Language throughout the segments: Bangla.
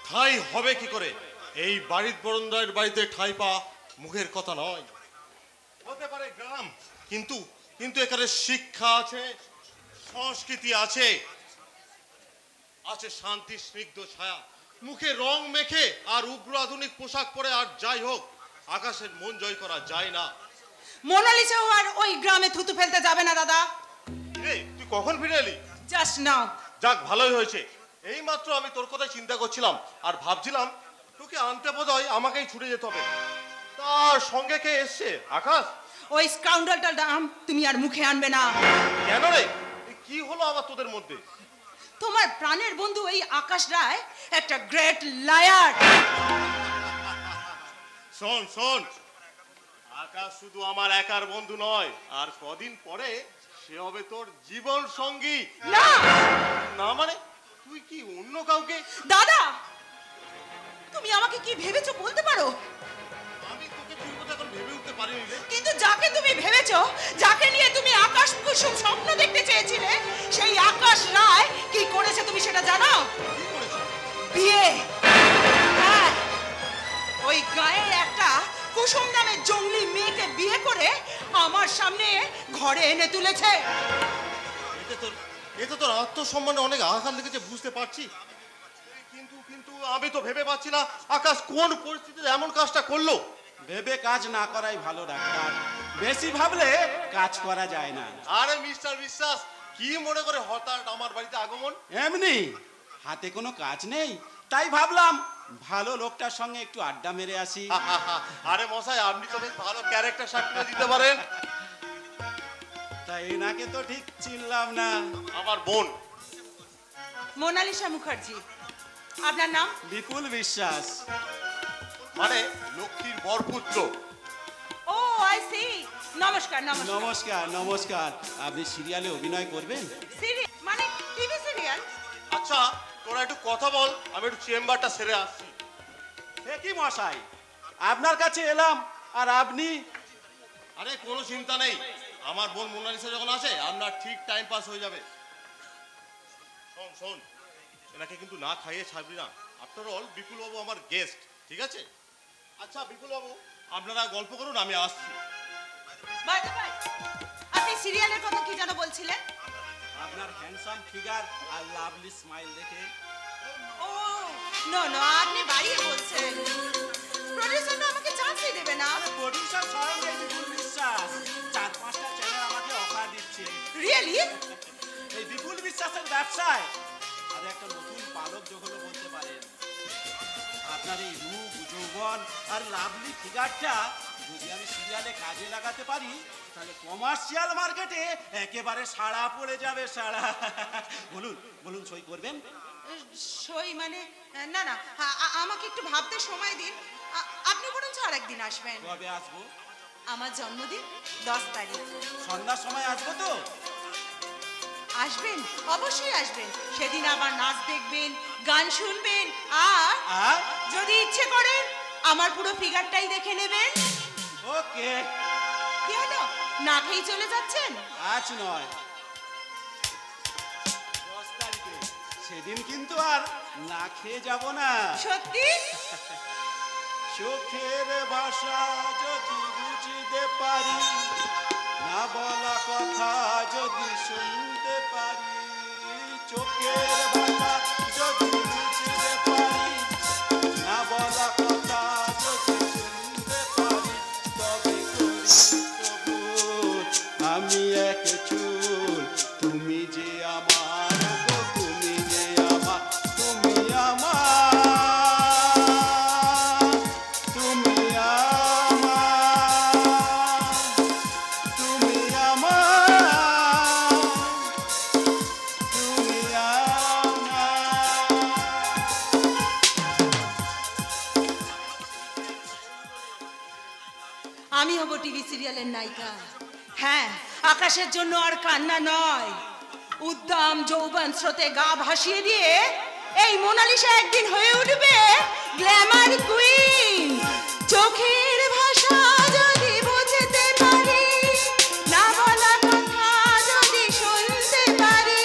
ঠাই হবে কি করে? এই বাড়ির বরণদার বাড়িতে ঠাই পা মুখের কথা নয়। হতে পারে গ্রাম, কিন্তু কিন্তু এখানে শিক্ষা আছে, সংস্কৃতি আছে, আছে শান্তি স্নিগ্ধ ছায়া। মুখে রং মেখে আর উগ্র আধুনিক পোশাক পরে আর যাই হোক, আকাশের মন জয় করা যায় না। মোনালিসাও আর ওই গ্রামে থুতু ফেলতে যাবে না দাদা। রে, তুই কখন ফিরে এলি? Just now. যাক, ভালোই হয়েছে। এই মাত্র আমি তোর কথা চিন্তা করছিলাম আর ভাবছিলাম তোকে আনতে বোধহয় আমাকেই ছুটে যেতে হবে। তার সঙ্গে কে এসছে? আকাশ। ওই স্কাউন্ডারটার নাম তুমি আর মুখে আনবে না। কেন রে, কি হলো আবার তোদের মধ্যে? তোমার প্রাণের বন্ধু এই আকাশ রায় একটা গ্রেট লায়ার। শোন শোন, আকাশ শুধু আমার একার বন্ধু নয়, আর কদিন পরে সে হবে তোর জীবন সঙ্গী। না না মানে তুই কি অন্য কাউকে? দাদা, তুমি আমাকে কি ভেবেছো বলতে পারো? আমি তোকে তুই কথা এখন ভেবে উঠতে পারিনি রে। কিন্তু যাকে তুমি ভেবেছো, যাকে নিয়ে তুমি আকাশ কুসুম স্বপ্ন দেখতে চেয়েছিলে, সেই আকাশ রায় কি করেছে তুমি সেটা জানো? কি করেছে? বিয়ে। হ্যাঁ, ওই গায়ের একটা কুসুম নামের জঙ্গলি মেয়েকে বিয়ে করে আমার সামনে ঘরে এনে তুলেছে। এতে তোর আত্মসম্মানে অনেক আঘাত লেগেছে, বুঝতে পারছি, কিন্তু কিন্তু আমি তো ভেবে পাচ্ছি না আকাশ কোন পরিস্থিতিতে এমন কাজটা করলো। ভেবে কাজ না করাই ভালো ডাক্তার, বেশি ভাবলে কাজ করা যায় না। আরে মিস্টার বিশ্বাস, কি মনে করে হঠাৎ আমার বাড়িতে আগমন? এমনি হাতে কোনো কাজ নেই, তাই ভাবলাম ভালো লোকটার সঙ্গে একটু আড্ডা মেরে আসি। আরে মশাই, আপনি তো বেশ ভালো ক্যারেক্টার সার্টিফিকেট দিতে পারেন। তাই এনাকে তো ঠিক চিনলাম না। আমার বোন মোনালিসা মুখার্জি। আপনার নাম? বিপুল বিশ্বাস। মানে লক্ষ্মীর বরপুত্র। ও আই সি। নমস্কার। নমস্কার নমস্কার নমস্কার। আপনি সিরিয়ালে অভিনয় করবেন? সিরিয়াল মানে টিভি সিরিয়াল? আচ্ছা, তোরা একটু কথা বল, আমি একটু চেম্বারটা সেরে আসছি। কি মশাই, আপনার কাছে এলাম আর আপনি? আরে কোনো চিন্তা নেই, আমার বোন মোনালিসা যখন আসে আপনার ঠিক টাইম পাস হয়ে যাবে। শোন শোন, এনাকে কিন্তু না খাইয়ে ছাড়বি না। আফটার অল বিপুল বাবু আমার গেস্ট, ঠিক আছে? আচ্ছা বিপুল বাবু, আপনারা গল্প করুন, আমি আসছি। Bye bye. আপনি সিরিয়ালের কথা কি যেন বলছিলেন? আপনার হ্যান্ডসাম ফিগার আর লাভলি স্মাইল দেখে। ও নো নো, আপনি বাড়িয়ে বলছেন। প্রোডিউসাররা আমাকে চান্সই দেবে না। প্রোডিউসার স্বয়ং এই বিপুল বিশ্বাস 4-5টা চ্যানেল আমাকে অফার দিচ্ছে। রিয়েলি? এই বিপুল বিশ্বাসের ব্যবসায় আর একটা নতুন পালক যোগ হলো বলতে পারেন। আপনার এই রূপ যৌবন আর লাভলি ফিগারটা যদি আমি সিরিয়ালে কাজে লাগাতে পারি, তাহলে কমার্শিয়াল মার্কেটে একেবারে সাড়া পড়ে যাবে, সাড়া। বলুন বলুন, সই করবেন? সই মানে? না না, আমাকে একটু ভাবতে সময় দিন। আপনি বরঞ্চ আরেকদিন আসবেন। কবে আসবো? আমার জন্মদিন 10 তারিখ। সন্ধ্যার সময় আসবো তো? আসবেন, অবশ্যই আসবেন। সেদিন আবার নাচ দেখবেন, গান শুনবেন, আর যদি ইচ্ছে করেন আমার পুরো ফিগারটাই দেখে নেবেন। ওকে। কি হলো, না খেয়ে চলে যাচ্ছেন? আজ নয়, 10 তারিখে। সেদিন কিন্তু আর না খেয়ে যাব না। সত্যি? চোখের ভাষা যদি বুঝতে পারি, না বলা কথা যদি শুনতে পারি, চোখের ভাষা যদি বুঝতে পারি, না বলা কথা যদি শুনতে পারি, তবে কবুল আমি এক চুল, তুমি যে আমার, তুমি যে আমার, তুমি আমার, তুমি আমার, তুমি আমার, তুমি আমার। আমি হব টিভি সিরিয়ালের নায়িকা। হ্যাঁ, আকাশের জন্য আর কান্না নয়। উদ্দাম যৌবন স্রোতে গা ভাসিয়ে দিয়ে এই মোনালিসা একদিন হয়ে উঠবে গ্ল্যামার কুইন। চোখের ভাষা যদি বুঝতে পারি, না বলা কথা যদি শুনতে পারি,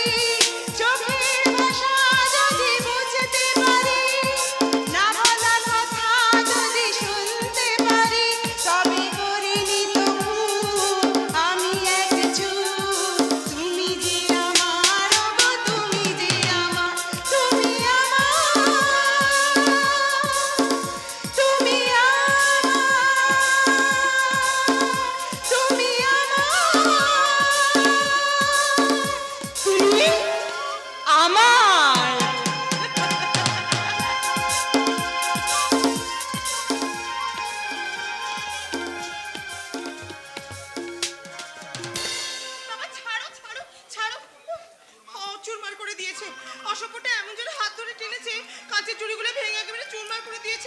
চোখের ভাষা যদি বুঝতে পারি,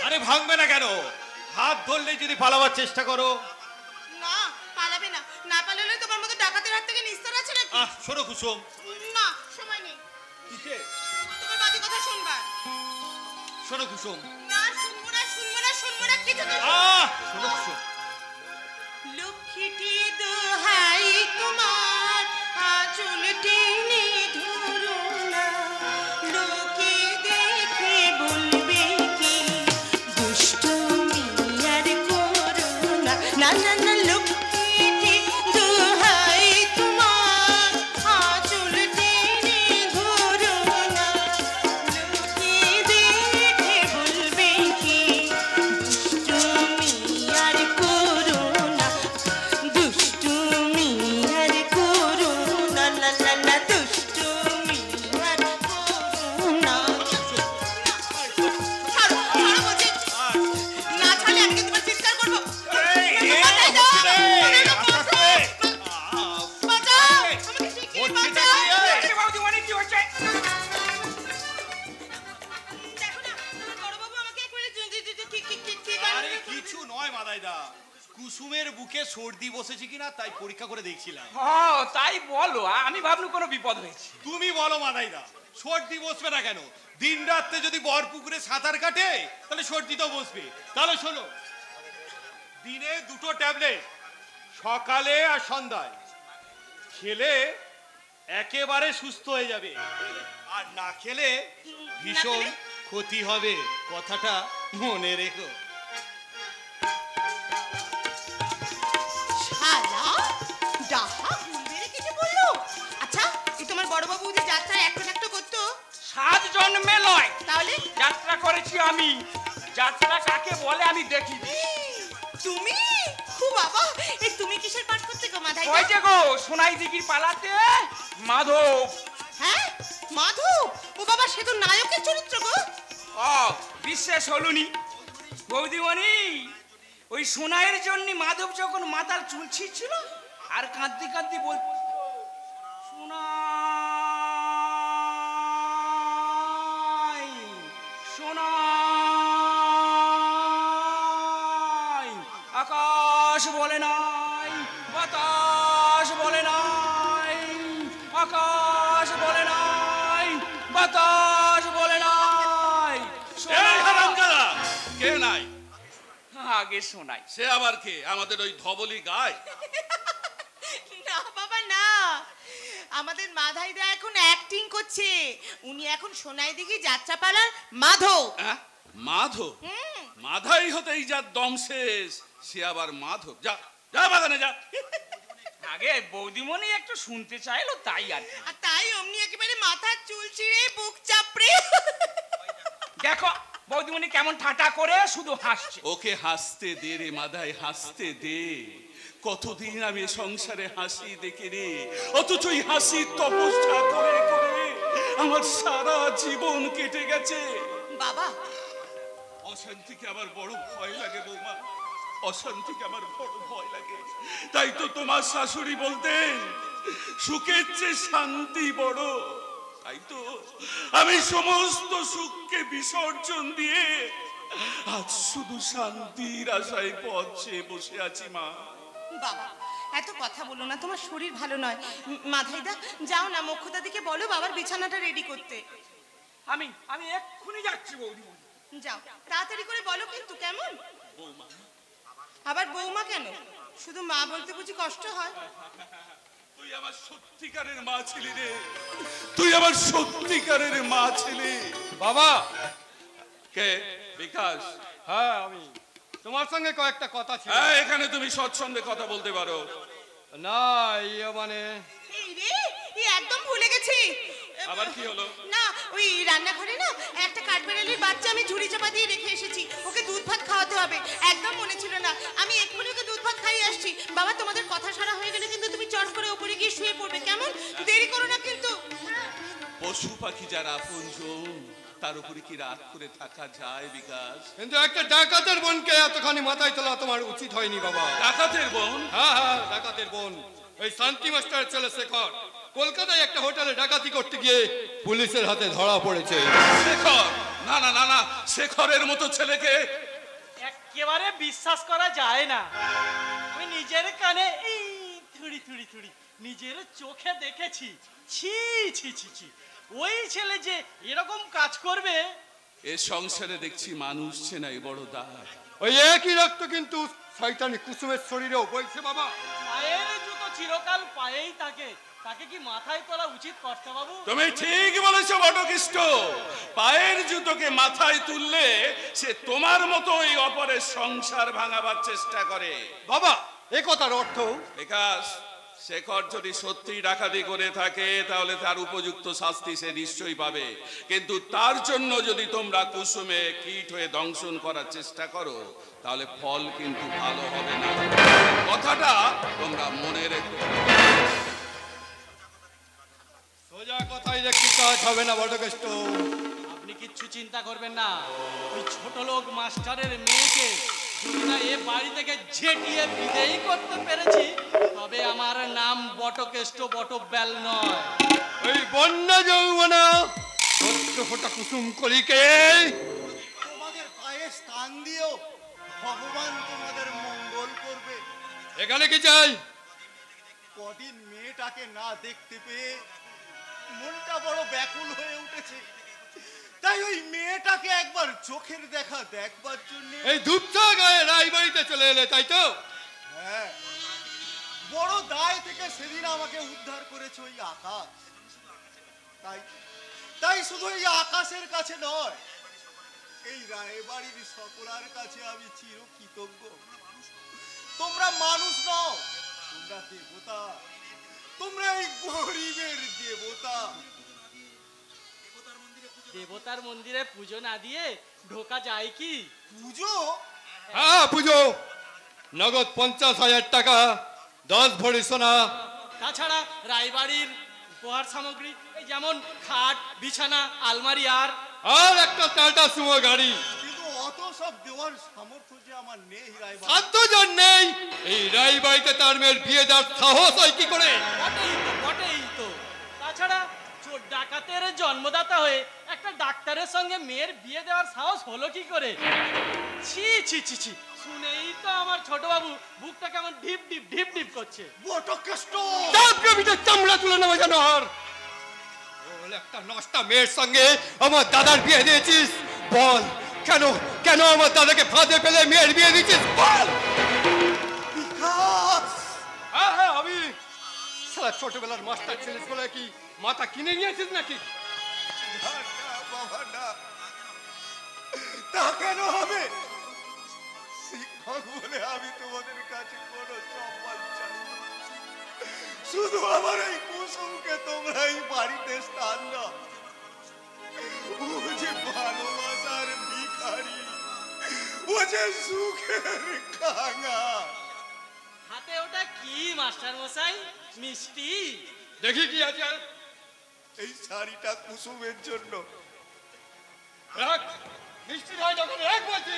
আরে ভাঙবে না কেন? হাত ধরলে যদি পালাবার চেষ্টা করো। না পালাবে না, না পালালে তোমার মতো ডাকাতের হাত থেকে নিস্তার আছে নাকি? শোনো কুসুম। না সময় নেই, কিসে? তোমার বাকি কথা শুনবা। শোনো কুসুম। না শুনবো না, শুনবো না, শুনবো না, কিছু তো শোনো কুসুম। লক্ষ্মীটি দোহাই তোমার আঁচল টেনে ধরো না, লোকে দেখে বলবে কি দুষ্টুমি আর করো না। না না না লক্ষ্মীটি দোহাই তোমার আঁচল টেনে ধরো না, লোকে দেখে বলবে কি দুষ্টুমি আর করো না, দুষ্টুমি আর করো না, না না না দুষ্টুমি আর করো না। ছাড়ো, ছাড়ো বলছি। না ছাড়লে আমি কিন্তু তোমার চিৎকার করবো। বাঁচাই দাও, বাঁচাও, আমাকে শিগগিরই বাঁচাও। দেখো না, বড়বাবু আমাকে একবারে কি আরে কিছু নয় মাদাইদা, কুসুমের বুকে সর্দি বসেছে কিনা তাই পরীক্ষা করে দেখছিলাম। তাই বলো, আমি ভাবলু কোনো বিপদ হয়েছে। তুমি বলো মাদাইদা, সর্দি বসবে না কেন? দিন রাত্রে যদি বর পুকুরে সাঁতার কাটে তাহলে সর্দি তো বসবে। তাহলে শোনো, দিনে 2টো ট্যাবলেট সকালে আর সন্ধ্যায় খেলে একেবারে সুস্থ হয়ে যাবে, আর না খেলে ভীষণ ক্ষতি হবে। কথাটা মনে রেখো। শালা ডাহা ঘুমবে রেখেছে বললো। আচ্ছা এই তোমার বড়বাবু যে যাত্রা একটা করতো 7 জন্মে নয় তাহলে যাত্রা করেছি আমি। যাত্রা কাকে বলে আমি দেখি। তুমি খুব বাবা, এই তুমি কিসের পাঠ করতে গো মাথায়? ওই যে গো সোনাই দিঘির পালাতে মাধব। হ্যাঁ মাধব, ও বাবা সে তো নায়কের চরিত্র গো। বিশ্বাস হলুনি বৌদিমণি, ওই সোনাইয়ের জন্য মাধব যখন মাতাল চুলছিল আর কাঁদতে কাঁদতে বল সোনাই সোনাই, আকাশ বলে নাই, বাতাস বলে নাই, আকাশ বলে নাই, বাতাস বলে নাই। এই হারামজাদা, কে নাই? আগে শোনাই। সে আবার কে? আমাদের ওই ধবলি গায়? না বাবা না, আমাদের মাধাইদা এখন অ্যাক্টিং করছে। উনি এখন সোনাই দিঘি যাত্রাপালার মাধব। হ্যাঁ, মাধব? মাধাই হতেই যার দম শেষ, সে আবার মাধব? যা যা বাগানে যা। আগে বৌদিমণি একটু শুনতে চাইলো তাই আর কি। আর তাই অমনি একেবারে মাথার চুল ছিঁড়ে বুক চাপড়ে। দেখো বৌদিমণি কেমন ঠাটা করে শুধু হাসছে। ওকে হাসতে দে রে মাধাই, হাসতে দে। কতদিন আমি এ সংসারে হাসি দেখি রে, অথচ এই হাসি তপস্যা করে করে আমার সারা জীবন কেটে গেছে। বাবা অশান্তিকে আমার বড় ভয় লাগে বৌমা, অশান্তিকে আমার বড় ভয় লাগে। তাই তো তোমার শাশুড়ি বলতেন সুখের চেয়ে শান্তি বড়। তাই তো আমি সমস্ত সুখকে বিসর্জন দিয়ে আজ শুধু শান্তির আশায় পথ চেয়ে বসে আছি মা। বাবা এত কথা বলো না, তোমার শরীর ভালো নয়। মাধাইদা যাও না, মোক্ষদা দিকে বলো বাবার বিছানাটা রেডি করতে। আমি আমি এক্ষুনি যাচ্ছি বৌদিমণি। যাও তাড়াতাড়ি করে বলো কিন্তু। কেমন বৌমা, আবার বৌমা কেন? শুধু মা বলতে বুঝি কষ্ট হয়? তুই আমার সত্যিকারের মা ছিলি রে, তুই আমার সত্যিকারের মা ছিলি। বাবা। কে? বিকাশ? হ্যাঁ আমি, তোমার সঙ্গে কয়েকটা কথা ছিল। হ্যাঁ, এখানে তুমি স্বচ্ছন্দে কথা বলতে পারো। না মানে এই রে, এই একদম ভুলে গেছি। আবার কি হলো? না ওই রান্নাঘরে না একটা কাঠবেড়ালির বাচ্চা আমি ঝুড়ি চাপা দিয়ে রেখে এসেছি, ওকে দুধ ভাত খাওয়াতে হবে। একদম মনে ছিল না, আমি এক্ষুনি ওকে দুধ ভাত খাইয়ে আসছি। বাবা তোমাদের কথা সারা হয়ে গেলে কিন্তু তুমি চট করে উপরে গিয়ে শুয়ে পড়বে, কেমন? দেরি করো না কিন্তু। পশু পাখি যারা আপনজন তার উপরে কি রাত করে থাকা যায় বিকাশ? কিন্তু একটা ডাকাতের বোনকে এতখানি মাথায় তোলা তোমার উচিত হয়নি বাবা। ডাকাতের বোন? হ্যাঁ হ্যাঁ ডাকাতের বোন, এই শান্তি মাস্টার ছেলে শেখর কলকাতায় একটা হোটেলে ডাকাতি করতে গিয়ে পুলিশের হাতে ধরা পড়েছে। শেখর? না না না না, শেখরের মতো ছেলেকে একেবারে বিশ্বাস করা যায় না। আমি নিজের কানে এই থুড়ি থুড়ি থুড়ি নিজের চোখে দেখেছি। ছি ছি ছি ছি, ওই ছেলে যে এরকম কাজ করবে। এ সংসারে দেখছি মানুষ চেনাই বড় দায়। ওই একই রক্ত কিন্তু শয়তানি কুসুমের শরীরেও বইছে বাবা। পায়ের জুতো চিরকাল পায়েই থাকে, তাকে কি মাথায় তোলা উচিত কর্তাবাবু? তুমি ঠিক বলেছো বটকৃষ্ণ, পায়ের জুতোকে মাথায় তুললে সে তোমার মতো ওই অপরের সংসার ভাঙাবার চেষ্টা করে। বাবা এ কথার অর্থ বিকাশ, শেখর যদি সত্যি ডাকাতি করে থাকে তাহলে তার উপযুক্ত শাস্তি সে নিশ্চয়ই পাবে, কিন্তু তার জন্য যদি তোমরা কুসুমে কীট হয়ে দংশন করার চেষ্টা করো তাহলে ফল কিন্তু ভালো হবে না। কথাটা তোমরা মনে রেখো। সোজা কথাই দেখি কাজ হবে না বটকৃষ্ণ। আপনি কিচ্ছু চিন্তা করবেন না। ওই ছোট লোক মাস্টারের মেয়েকে যদি না এ বাড়ি থেকে ঝেঁটিয়ে বিদেয়ী করতে পেরেছি, তবে আমার নাম বটকেষ্ট বটব্যাল নয়। ওই বন্যা যৌবনা সদ্য ফোটা কুসুম কলিকে তোমাদের পায়ে স্থান দিও, ভগবান তোমাদের মঙ্গল করবে। এখানে কি চাই? কদিন মেয়েটাকে না দেখতে পেয়ে মনটা বড় ব্যাকুল হয়ে উঠেছে, তাই ওই মেয়েটাকে একবার চোখের দেখা দেখবার জন্য। এই ধূপচা গায়ে রায়বাড়িতে চলে এলে তাই তো? হ্যাঁ, বড় দায় থেকে সেদিন আমাকে উদ্ধার করেছে ওই আকাশ। তাই তাই শুধু এই আকাশের কাছে নয়, এই রায়বাড়ির সকলার কাছে আমি চিরকৃতজ্ঞ। তোমরা মানুষ নও, তোমরা দেবতা, তোমরা এই গরিবের দেবতা। দেবতার মন্দিরে পুজো না দিয়ে ঢোকা যায় কি? পুজো? হ্যাঁ পুজো, নগদ 50,000 টাকা, 10 ভরি সোনা। তাছাড়া রায়বাড়ির উপহার সামগ্রী, এই যেমন খাট, বিছানা, আলমারি আর আর একটা টাটা সুমো গাড়ি। কিন্তু অত সব দেওয়ার সামর্থ্য যে আমার নেই রায়বাড়ি। সাধ্যজন নেই। এই রায়বাড়িতে তার মেয়ের বিয়ে দেওয়ার সাহস হয় কি করে? বটেই তো। তাছাড়া চোর ডাকাতের জন্মদাতা হয়ে একটা ডাক্তারের সঙ্গে মেয়ের বিয়ে দেওয়ার সাহস হলো কি করে? ছি ছি ছি ছি, শুনেই তো আমার ছোট বাবু বুকটা কেমন ঢিপ ঢিপ ঢিপ ঢিপ করছে। বটকৃষ্ণ! চামড়া তুলে নেবো যেন। আর বল, একটা নষ্টা মেয়ের সঙ্গে আমার দাদার বিয়ে দিয়েছিস? বল কেন কেন আমার দাদাকে ফাঁদে ফেলে মেয়ের বিয়ে দিয়েছিস? বল। বিকাশ! হ্যাঁ হ্যাঁ আমি। সারা ছোটবেলার মাস্টার ছিলিস বলে কি মাথা কিনে নিয়েছিস নাকি? না, না, বাবা, না। তা কেন হবে? শিক্ষক বলে আমি তোমাদের কাছে কোনো সম্মান চাই না। শুধু আমার এই কুসুমকে তোমরা এই বাড়িতে স্থান দাও। ও যে ভালোবাসার ভিখারি, ও যে সুখের কাঙা। হাতে ওটা কি মাস্টার মশাই? মিষ্টি? দেখি কি আছে। এই শাড়িটা কুসুমের জন্য। রাখ, মিষ্টি নয় যখন রাখ বলছি।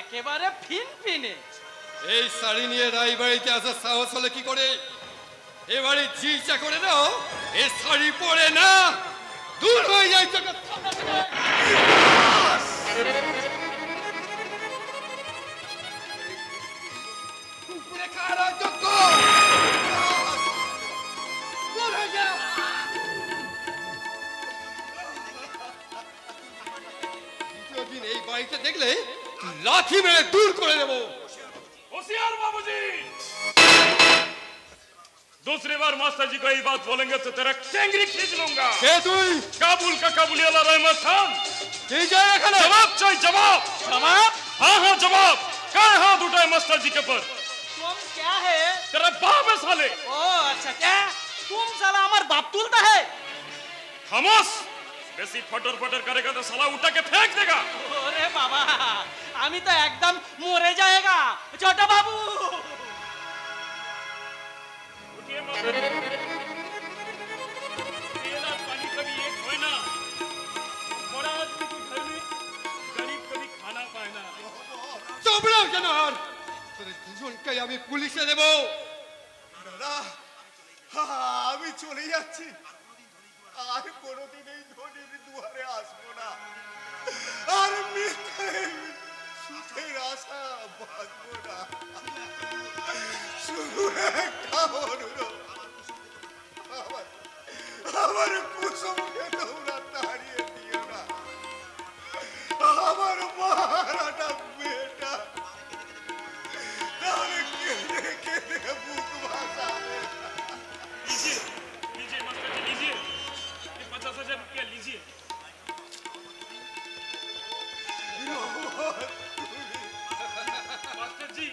একেবারে ফিন ফিনে। এই শাড়ি নিয়ে রায়বাড়িতে আসার সাহস হলে কি করে? এবারে জি ইচ্ছা করে দাও, এই শাড়ি পরে না দূর হয়ে যায় চোখের সামনে থেকে। কুকুরে খাওয়ার যোগ্য। দূর হয়ে যা। দ্বিতীয় দিন এই বাড়িতে দেখলে লাঠি মেরে দূর করে দেবো। होशियार बाबूजी, दूसरी बार मास्टर जी को यही बात बोलेंगे तो तेरा टेंगरी खींच लूंगा। কে তুই? काबुल का काबुलियाला रहमत खान, কে যায় এখানে? जवाब चाहिए जवाब। जवाब? हाँ हाँ जवाब। क्या हाथ उठाए मास्टर जी के पर? तुम क्या है? तेरा बाप है साले। ओ अच्छा, क्या तुम साला हमार बाप तुलता है? खामोश, बेसी फटर फटर करेगा तो साला उठा के फेंक देगा। ওরে বাবা, আমি তো একদম মরে যাएगा ছোট বাবু। उठिए मास्टर जी। तेल और पानी कभी एक होए ना, बड़ा आदमी के घर में गरीब कभी खाना पाए ना। চোপড়াও কেন? আর তোদের দুজনকে আমি পুলিশে দেবো। দাদা, আমি চলে যাচ্ছি, আর কোনোদিন এই ধনির দুয়ারে আসবো না, আর সুখের আশা বাঁচবো না। শুধু একটা অনুরোধ, আমার কুসুমকে তোমরা তাড়িয়ে দিও না। আমার মহারাটা মেয়েটা তাহলে কেঁদে কেঁদে বুক ভাসাবে। लीजिए लीजिए मास्टर जी, लीजिए ये 50,000 रुपया लीजिए। मास्टर जी,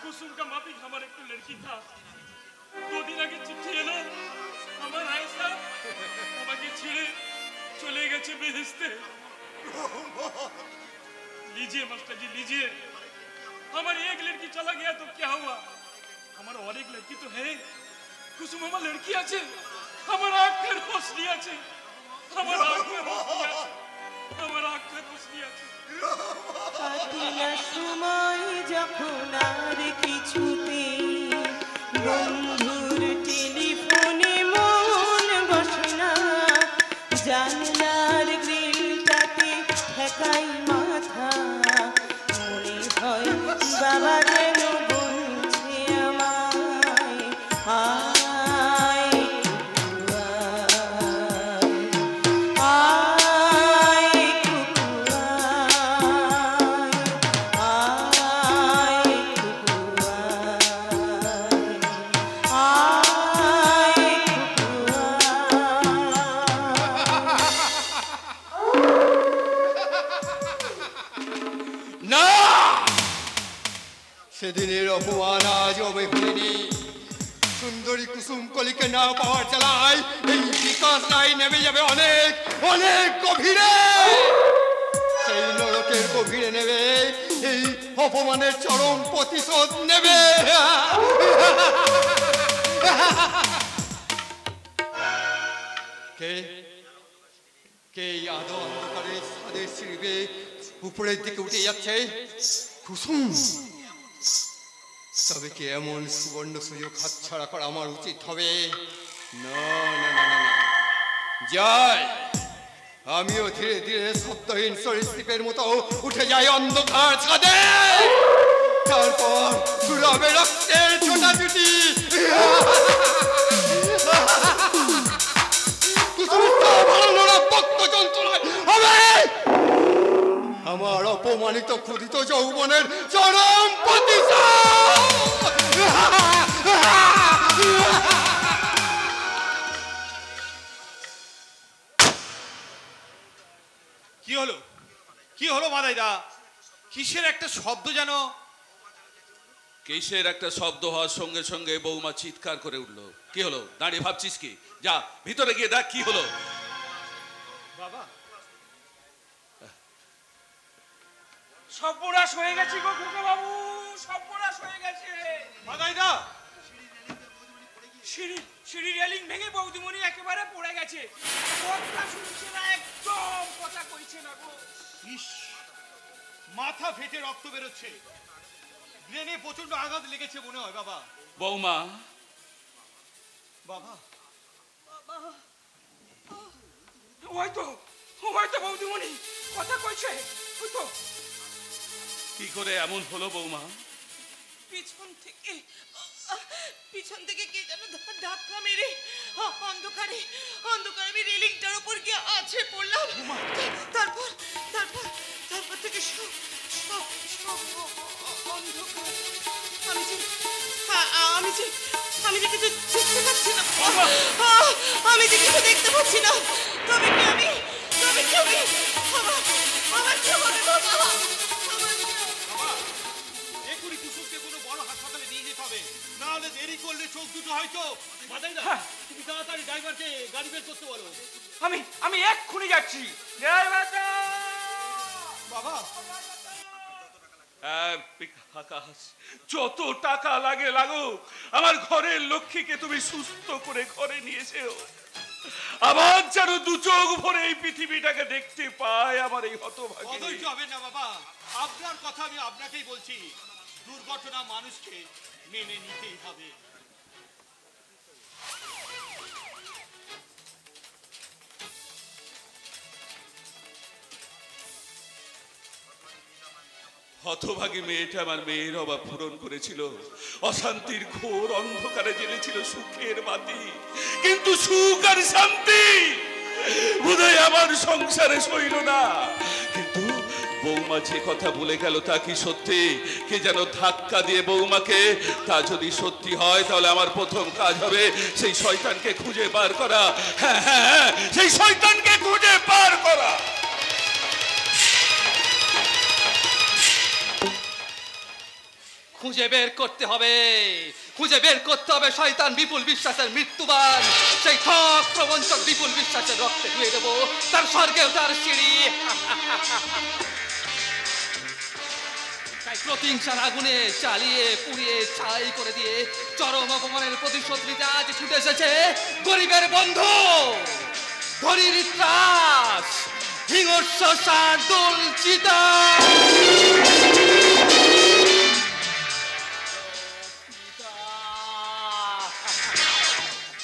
कुसुम का माफी हमारे एक लड़की था, 2 दिन आगे चिट्ठी एलो আমার আয়েশা আমাকে ছেড়ে চলে গেছে বেহেশতে। लीजिए मास्टर जी, लीजिए। हमारी एक लड़की चला गया तो क्या हुआ, हमारा और एक लड़की तो है। कुसुम আমার लड़की আছে, আমার আঁখের রোশনি আছে, আমার আঁখের রোশনি আছে, আমার আঁখের রোশনি আছে। কাটিয়া সময় যখন আর কিছুতে বন্ধুর টেলিফোনে মন বসে না, জানলার গ্রিলটাতে ঠেকাই মাথা, মনে হয় বাবা যেন বলছে আমায়, আয় সেদিনের অপমান আজ আমি ভুলিনি। সুন্দরী কুসুম কলিকে না পাওয়ার চালায় এই বিকাশ রায় নেমে যাবে অনেক অনেক গভীরে। সেই নরকের গভীরে নেবে এই অপমানের চরম প্রতিশোধ নেবে। কে কে আদো অন্ধকারে ছাদের সিঁড়ি উপরের দিকে উঠে যাচ্ছে? কুসুম। তবে কি এমন সুবর্ণ সুযোগ হাতছাড়া করা আমার উচিত হবে? না না না না, যাই আমিও ধীরে ধীরে শব্দহীন সরীসৃপের মতো উঠে যাই অন্ধকার ছাদে। তারপর দুরাবে রক্তের ছোটাছুটি। আমার অপমানিত ক্ষুধিত যৌবনের চরম প্রতিশোধ। কি হলো, কি হলো মাদাইদা? কিসের একটা শব্দ যেন? কিসের একটা শব্দ হওয়ার সঙ্গে সঙ্গে বৌমা চিৎকার করে উঠলো। কি হলো? দাঁড়িয়ে ভাবছিস কি? যা ভিতরে গিয়ে দেখ কি হলো। বাবা, সর্বনাশ হয়ে গেছে গো খোকা বাবু, সর্বনাশ হয়ে গেছে। মাদাইদা, সিঁড়ি রেলিং ভেঙে বৌদিমণি একেবারে পড়ে গেছে। কথা শুনছে না, একদম কথা কইছে না গো। ইস, মাথা ফেটে রক্ত বেরোচ্ছে, ব্রেনে প্রচন্ড আঘাত লেগেছে মনে হয়। বাবা, বৌমা, বাবা, হয়তো বৌদিমণি কথা কইছে। হয়তো কি করে এমন হলো বৌমা? পিছন থেকে কে যেন ধাক্কা মেরে অন্ধকারে আমি রেলিংটার উপর গিয়ে আছে পড়লাম। তারপর থেকে সব অন্ধকার। আমি যে কিছু দেখতে পাচ্ছি না, আমি যে কিছু দেখতে পাচ্ছি না। তবে কি আমি আমার কি হবে বাবা? এখনই কুসুমকে কোনো বড় হাসপাতালে নিয়ে যেতে হবে, না হলে দেরি করলে চোখ দুটো হয়তো। মাদাইদা, তুমি তাড়াতাড়ি ড্রাইভারকে গাড়ি বের করতে বলো। আমি এক্ষুনি যাচ্ছি। বাবা, আকাশ, যত টাকা লাগে লাগুক, আমার ঘরের লক্ষ্মীকে তুমি সুস্থ করে ঘরে নিয়ে এসেও। আবার যেন দু চোখ ভরে এই পৃথিবীটাকে দেখতে পায় আমার এই হতভাগী। অধৈর্য হবে না বাবা, আপনার কথা আমি আপনাকেই বলছি। দুর্ঘটনা মানুষকে মেনে নিতেই হবে। হতভাগী মেয়েটা আমার মেয়ের অভাব পূরণ করেছিল, অশান্তির ঘোর অন্ধকারে জ্বেলেছিল সুখের বাতি, কিন্তু সুখ আর শান্তি বোধহয় আমার সংসারে সইল না। কিন্তু বৌমা যে কথা বলে গেল তা কি সত্যি? কে যেন ধাক্কা দিয়ে বৌমাকে, তা যদি সত্যি হয় তাহলে আমার প্রথম কাজ হবে সেই শয়তানকে খুঁজে বার করা। হ্যাঁ হ্যাঁ হ্যাঁ, সেই শয়তানকে খুঁজে বার করা। খুঁজে বের করতে হবে, খুঁজে বের করতে হবে শয়তান বিপুল বিশ্বাসের মৃত্যুবান, সেই ঠক প্রবঞ্চক বিপুল বিশ্বাসের রক্তে ধুয়ে দেবো তার স্বর্গে ওঠার সিঁড়ি। তাই প্রতিহিংসার আগুনে চালিয়ে পুড়িয়ে ছাই করে দিয়ে চরম অপমানের প্রতিশোধ নিতে আজ ছুটে এসেছে গরিবের বন্ধু, ধরির ত্রাস, হিংস্র শার্দুল চিতা।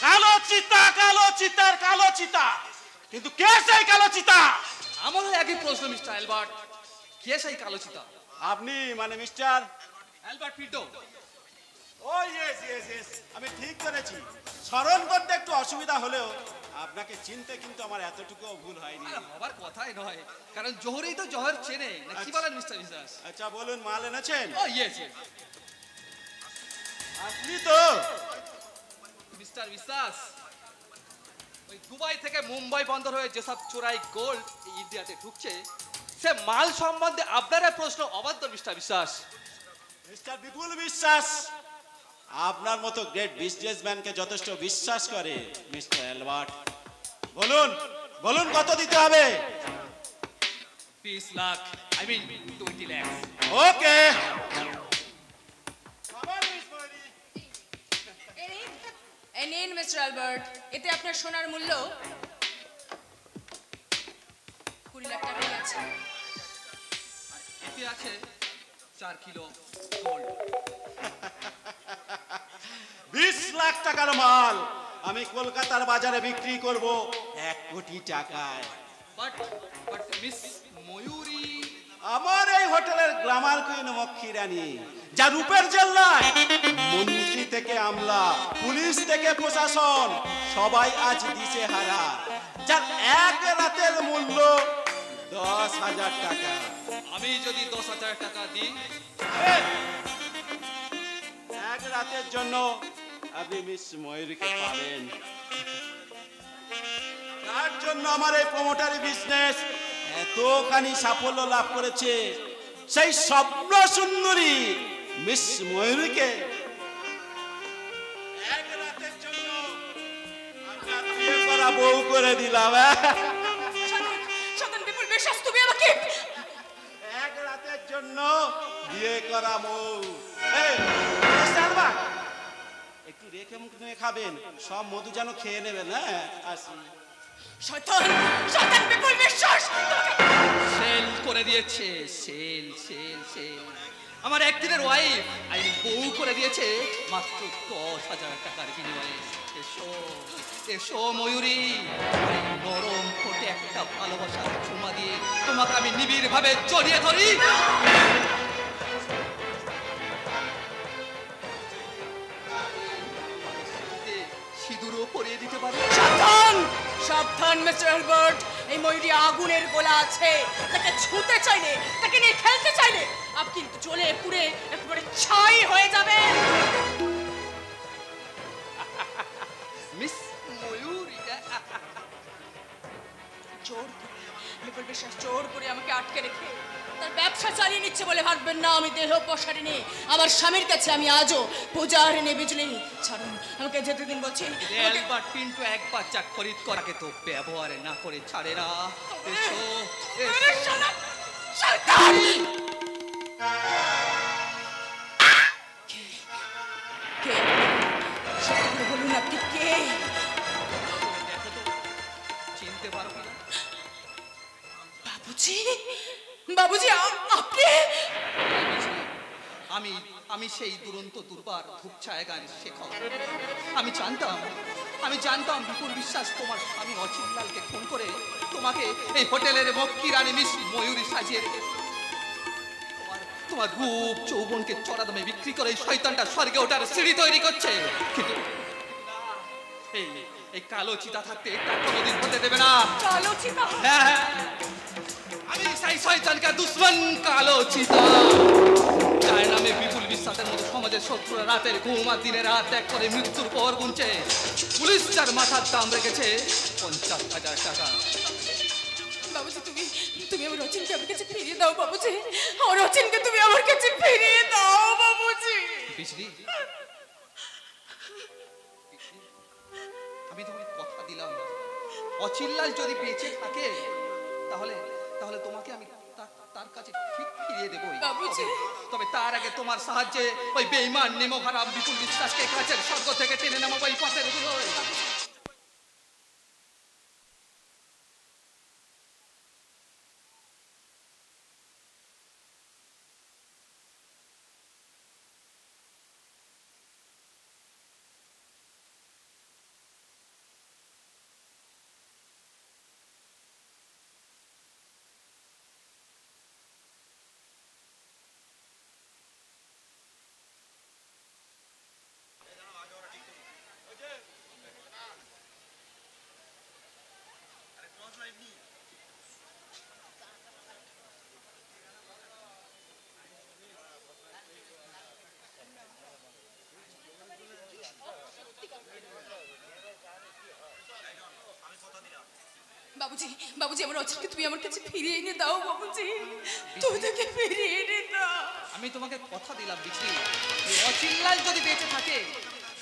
কালো চিতা, কালো চিতার কালো চিতা, কিন্তু কে সেই কালো চিতা? আমারও একই প্রশ্ন মিস্টার অ্যালবার্ট, কে সেই কালো চিতা? আপনি মানে মিস্টার অ্যালবার্ট পিন্টো। ও ইয়েস ইয়েস ইয়েস, আমি ঠিক করেছি। স্মরণ করতে একটু অসুবিধা হলেও আপনাকে চিনতে কিন্তু আমার এতটুকু ভুল হয়নি। হবার কথাই নয়, কারণ জোহরই তো জোহর চেনে না, কি বলেন মিস্টার বিশ্বাস? আচ্ছা বলুন, মাল এনেছেন? ও ইয়েস ইয়েস। আপনি তো মিস্টার বিশ্বাস, ওই দুবাই থেকে মুম্বাই বন্দর হয়ে যেসব চোরাই গোল্ড ইন্ডিয়াতে ঢুকছে, সে মাল সম্বন্ধে আপনার প্রশ্ন অবাধ্য মিস্টার বিশ্বাস। মিস্টার বিপুল বিশ্বাস আপনার মতো গ্রেট বিজনেসম্যানকে যথেষ্ট বিশ্বাস করে মিস্টার অ্যালবার্ট। বলুন বলুন, কত দিতে হবে? 20 লাখ, আই মিন 20 লাখ। ওকে। এই নিন মিস্টার অ্যালবার্ট, এতে আপনার সোনার মূল্য 20 লাখ টাকাই আছে। এতে আছে 4 কিলো গোল্ড। 20 লাখ টাকার মাল আমি কলকাতার বাজারে বিক্রি করব 1 কোটি টাকায়। বাট মিস ময়ূরী আমার এই হোটেলের গ্ল্যামার কুইন মক্ষী রানী, যা রূপের জেল্লায় মন্ত্রী থেকে আমলা, পুলিশ থেকে প্রশাসন সবাই আজ দিশেহারা, যার এক রাতের মূল্য 10,000 টাকা। আমি যদি 10,000 টাকা দিই, এক রাতের জন্য আপনি মিস ময়ূরীকে পাবেন। তার জন্য আমার এই প্রমোটারি বিজনেস এতখানি সাফল্য লাভ করেছে, সেই স্বপ্ন সুন্দরী মিস ময়ূরীকে এক রাতের জন্য আপনার বিয়ে করা বউ করে দিলাম। শয়তান বিপুল বিশ্বাস, তুমি আমাকে এক রাতের জন্য বিয়ে করা বউ। এই, মিস্টার আলবার্ট, একটু রেখে মুখ নিয়ে খাবেন, সব মধু যেন খেয়ে নেবেন। হ্যাঁ, আসি। শয়তান, শয়তান বিপুল বিশ্বাস সেল করে দিয়েছে, সেল সেল সেল। আমার একদিনের ওয়াইফ আই বউ করে দিয়েছে মাত্র 10,000 টাকার বিনিময়ে। এসো এসো ময়ূরী, এই নরম ঠোঁটে একটা ভালোবাসার চুমা দিয়ে তোমাকে আমি নিবিড় ভাবে জড়িয়ে ধরি। সিঁদুরও পরিয়ে দিতে পারি। সাবধান, সাবধান মিস্টার অ্যালবার্ট, এই ময়ূরী আগুনের গোলা আছে, তাকে ছুঁতে চাইলে, তাকে নিয়ে খেলতে চাইলে আপনি কিন্তু জ্বলে পুড়ে একেবারে ছাই হয়ে যাবেন। মিস ময়ূরী, জোর করে বিপুল বিশ্বাস জোর করে আমাকে আটকে রেখে তার ব্যবসা চালিয়ে নিচ্ছে বলে ভাববেন না আমি দেহ পসারিনি। আমার স্বামীর কাছে আমি আজও পূজারিনী বিজলি। ছাড়ুন, আমাকে যেতে দিন বলছি। অ্যালবার্ট পিন্টো একবার যা খরিদ করাকে তো ব্যবহার না করে ছাড়ে না। এসো এসো। শয়তান! কে? সত্যি করে বলুন, আপনি কে? দেখো তো, চিনতে পারো কিনা? বাবুজি, বাবুজি, আপনি? আমি সেই দুরন্ত দুর্বার ধূপছায়া গান শেখক। আমি জানতাম বিপুল বিশ্বাস তোমার স্বামী অচিনলালকে খুন করে তোমাকে এই হোটেলের মক্কি রানী মিস ময়ূরী সাজিয়ে রেখেছে। তোমার রূপ যৌবনকে চড়া দামে বিক্রি করে এই শয়তানটা স্বর্গে ওঠার সিঁড়ি তৈরি করছে। কিন্তু এই এই কালো চিতা থাকতে তা কোনোদিন হতে দেবে না। কালো চিতা? হ্যাঁ, আমি সেই শয়তানকে দুশ্মন কালো চিতা, যার নামে বিপুল বিশ্বাসের মতো সমাজের শত্রুরা রাতের ঘুম আর দিনের রাত ত্যাগ করে মৃত্যুর পর গুনছে। পুলিশ যার মাথার দাম রেখেছে 50,000 টাকা। বাবুজি, তুমি তুমি আমার রচিনকে আমার কাছে ফিরিয়ে দাও বাবুজি। আমার রচিনকে তুমি আমার কাছে ফিরিয়ে দাও বাবুজি। বিজলি, আমি তোমাকে কথা দিলাম, অচিল্লাল যদি বেঁচে থাকে তাহলে তাহলে তোমাকে আমি তার কাছে ঠিক ফিরিয়ে দেবো বাবুজি। তবে তার আগে তোমার সাহায্যে ওই বেঈমান নিমকহারাম বিপুল বিশ্বাসকে কাছের স্বর্গ থেকে টেনে নামাবো এই পথের ধুলোয়। বাবুজি, বাবুজি, আমার রচিনকে তুমি আমার কাছে ফিরিয়ে এনে দাও বাবুজি। তুমি তাকে ফিরিয়ে এনে দাও। আমি তোমাকে কথা দিলাম বিজলি, অচিল্লাল যদি বেঁচে থাকে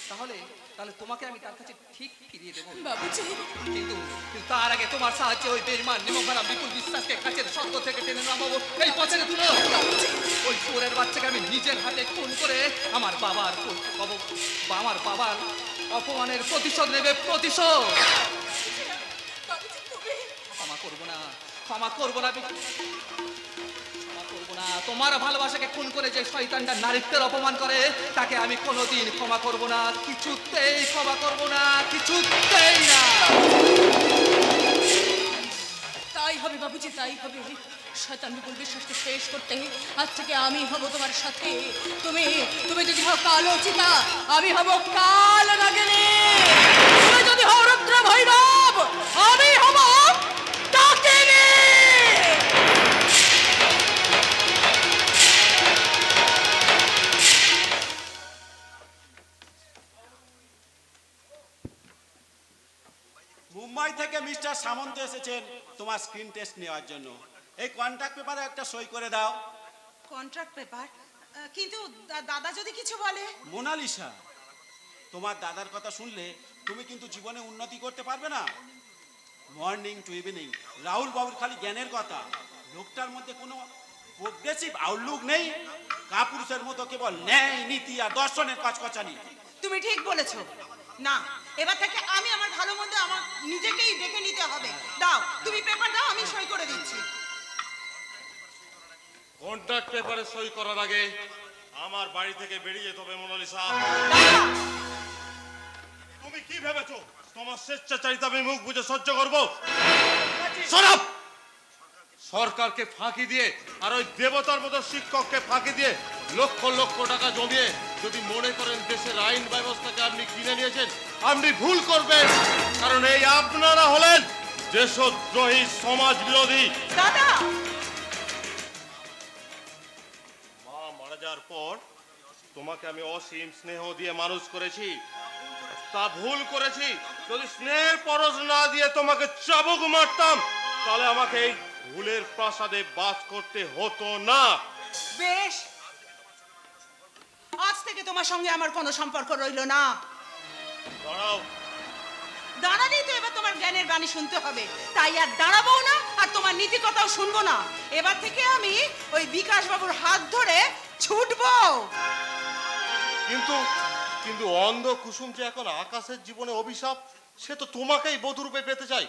তাহলে তাহলে তোমাকে আমি তার কাছে ঠিক ফিরিয়ে দেবো বাবুজি। কিন্তু তার আগে তোমার সাহায্যে ওই বেঈমান নিমকহারাম বিপুল বিশ্বাসকে কাছের স্বর্গ থেকে টেনে নামাবো এই পথের ধুলোয়। ওই চোরের বাচ্চাকে আমি নিজের হাতে খুন করে আমার বাবার অপমানের প্রতিশোধ নেবে, প্রতিশোধ। ক্ষমা করবো না, ক্ষমা করবো না, ক্ষমা করবো না। তোমার ভালোবাসাকে খুন করে যে শয়তানটা নারীত্বের অপমান করে তাকে আমি কোনোদিন ক্ষমা করবো না, কিছুতেই ক্ষমা করবো না, কিছুতেই না। তাই হবে বাবুজি, তাই হবে। শয়তান বিপুল বিশ্বাসকে শেষ করতে আজ থেকে আমি হব তোমার সাথে। তুমি তুমি যদি হও কালো চিতা, আমি হব কাল নাগিনী। তুমি যদি হও রুদ্র ভৈরব, আমি হব ডাকিনী। মুম্বাই থেকে মিস্টার সামন্ত এসেছেন তোমার স্ক্রিন টেস্ট নেওয়ার জন্য। এই কন্ট্রাক্ট পেপারে একটা সই করে দাও। Contract paper? কিন্তু দাদা যদি কিছু বলে? মোনালিসা, তোমার দাদার কথা শুনলে তুমি কিন্তু জীবনে উন্নতি করতে পারবে না। মর্নিং টু ইভিনিং রাহুল বাবুর খালি জ্ঞানের কথা, লোকটার মধ্যে কোনো প্রোগ্রেসিভ আউটলুক নেই। কাপুরুষের মতো কেবল ন্যায় নীতি আর দর্শনের কচকচানি। তুমি ঠিক বলেছো। না, এবার থেকে আমি আমার ভালো মন্দ আমার নিজেকেই দেখে নিতে হবে। দাও, তুমি পেপার দাও, আমি সই করে দিচ্ছি। কন্ট্রাক্ট পেপারে সই করার আগে আমার বাড়ি থেকে বেরিয়ে যেতে হবে মোনালিসা। তুমি কি ভেবেছো তোমার স্বেচ্ছাচারিতা আমি মুখ বুঝে সহ্য করবো? সরব! সরকারকে ফাঁকি দিয়ে আর ওই দেবতার মতো শিক্ষককে ফাঁকি দিয়ে লক্ষ লক্ষ টাকা জমিয়ে যদি মনে করেন দেশের আইন ব্যবস্থাকে আপনি কিনে নিয়েছেন, আপনি ভুল করবেন। কারণ এই আপনারা হলেন দেশদ্রোহী, সমাজ বিরোধী। দাদা, মা মারা যাওয়ার পর তোমাকে আমি অসীম স্নেহ দিয়ে মানুষ করেছি, তা ভুল করেছি। যদি স্নেহের পরশ না দিয়ে তোমাকে চাবুক মারতাম তাহলে আমাকে এই ভুলের প্রাসাদে বাস করতে হতো না। বেশ, আজ থেকে তোমার সঙ্গে আমার কোনো সম্পর্ক রইল না। দাঁড়াও। দাঁড়ালেই তো এবার তোমার জ্ঞানের বাণী শুনতে হবে, তাই আর দাঁড়াবো না, আর তোমার নীতি কথাও শুনবো না। এবার থেকে আমি ওই বিকাশ বাবুর হাত ধরে ছুটবো। কিন্তু কিন্তু অন্ধ কুসুম যে এখন আকাশের জীবনে অভিশাপ, সে তো তোমাকেই বধূরূপে পেতে চাই।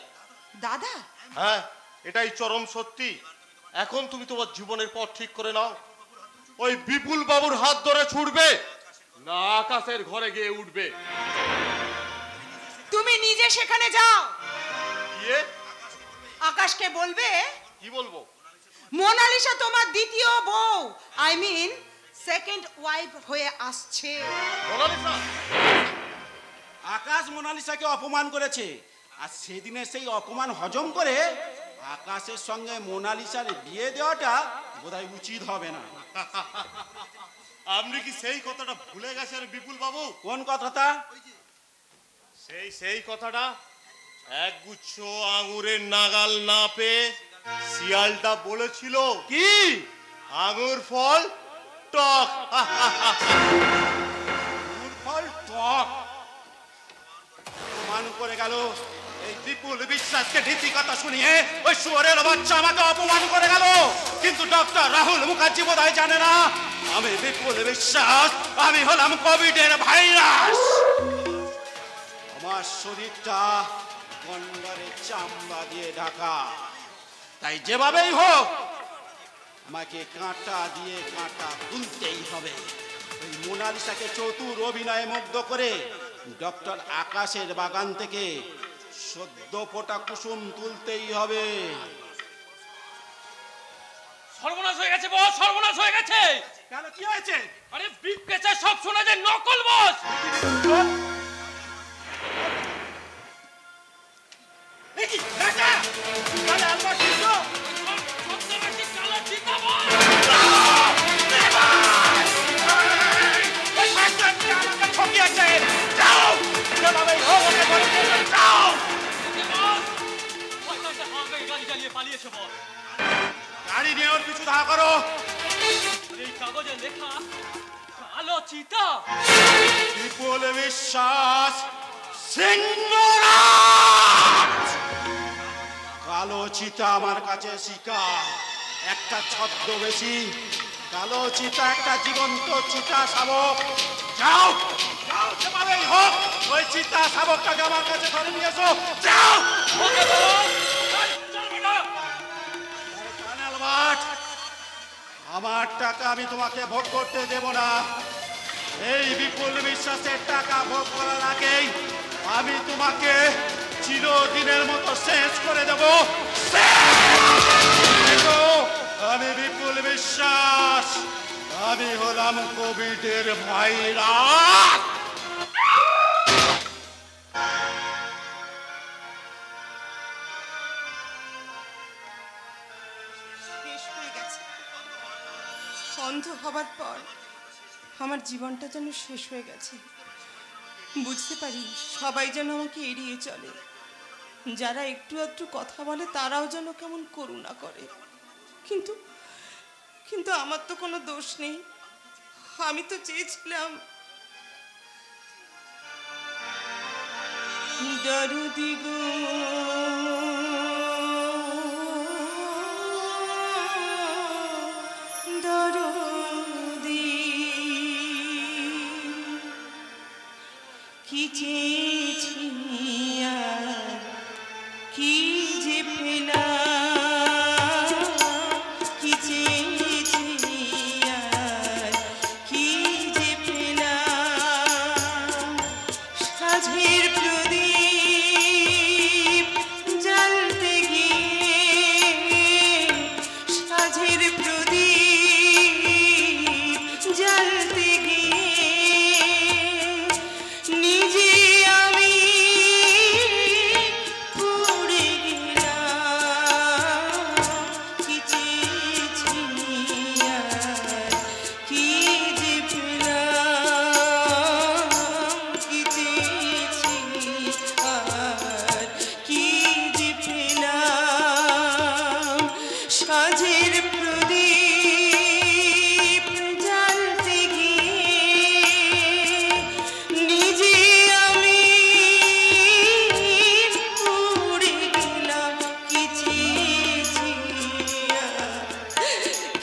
দাদা, হ্যাঁ, এটাই চরম সত্যি। এখন তুমি তোমার জীবনের পথ ঠিক করে নাও। ওই বিপুল বাবুর হাত ধরে ছুটবে না আকাশের ঘরে গিয়ে উঠবে? তুমি নিজে সেখানে যাও, গিয়ে আকাশকে বলবে। কি বলবো? মোনালিসা তোমার দ্বিতীয় বউ, আই মিন সেকেন্ড ওয়াইফ হয়ে আসছে। মোনালিসা, আকাশ মোনালিসাকে অপমান করেছে, আর সেদিনে সেই অপমান হজম করে আকাশের সঙ্গে মোনালিসার বিয়ে দেওয়াটা বোধহয় উচিত হবে না। আপনি কি সেই কথাটা ভুলে গেছেন বিপুল বাবু? কোন কথাটা? সেই কথাটা, একগুচ্ছ আঙুরের নাগাল না পেয়ে শিয়ালটা বলেছিল কি? আঙুর ফল টক। আঙুর ফল টক অপমান করে গেল এই বিপুল বিশ্বাসকে নীতি কথা শুনিয়ে ওই শুয়োরের বাচ্চা আমাকে অপমান করে গেল। কিন্তু ডক্টর রাহুল মুখার্জি বোধহয় জানে না আমি বিপুল বিশ্বাস, আমি হলাম কোভিডের ভাইরাস। আমার শরীরটা গন্ডারের চামড়া দিয়ে ঢাকা, তাই যেভাবেই হোক আমাকে কাঁটা দিয়ে কাঁটা তুলতেই হবে। ওই মোনালিসাকে চতুর অভিনয়ে মুগ্ধ করে ডক্টর আকাশের বাগান থেকে সদ্য ফোটা কুসুম তুলতেই হবে। সর্বনাশ হয়ে গেছে বস, সর্বনাশ হয়ে গেছে। কেন, কি হয়েছে? আরে বিগ পেঁচা সব শোনা যায় নকল বস। কি রাজা তাহলে আলবা কিছু সত্যবাদী কালো চিতা বস। ঠকিয়েছে, যাও যেভাবেই হোক ওকে ধরে নিয়ে যাও। গাড়ি চালিয়ে পালিয়েছে বস। গাড়ি নিয়ে ওর পিছু ধাওয়া করো। এই কাগজে লেখা কালো চিতা। বিপুল বিশ্বাস সিংহরাজ। কালো চিতা আমার কাছে শিকার, একটা ছদ্মবেশী কালো চিতা, একটা জীবন্ত চিতা শাবক। যাও যাও যেভাবেই হোক ওই চিতা শাবকটাকে আমার কাছে ধরে নিয়ে এসো। যাও। কানাল মাঠ, আমার টাকা আমি তোমাকে ভোগ করতে দেব না। এই বিপুল বিশ্বাসের টাকা ভোগ করার আগেই আমি তোমাকে চিরদিনের মতো শেষ করে দেব। আমি বিপুল বিশ্বাস, আমি হলাম কোভিডের ভাইরাস। শেষ হয়ে গেছে। অন্ধ হবার পর আমার জীবনটা যেন শেষ হয়ে গেছে। বুঝতে পারি সবাই যেন আমাকে এড়িয়ে চলে, যারা একটু একটু কথা বলে তারাও যেন কেমন করুণা করে। কিন্তু কিন্তু আমার তো কোনো দোষ নেই। আমি তো চেয়েছিলাম দরদি গো দরদি, কি চেয়েছি আর কি যে পেলাম, কি চেয়েছি আর কি যে পেলাম। সাঝের প্রদীপ জ্বালতে গিয়ে, সাঝের প্রদীপ জ্বালতে গিয়ে নিজে আমি পড়ে গেলাম। কি চেয়েছি আর কি যে পেলাম, কি চেয়েছি আর কি যে পেলাম। সাঝের প্রদীপ জ্বালতে গিয়ে নিজে আমি পড়ে গেলাম। কি চেয়েছি আর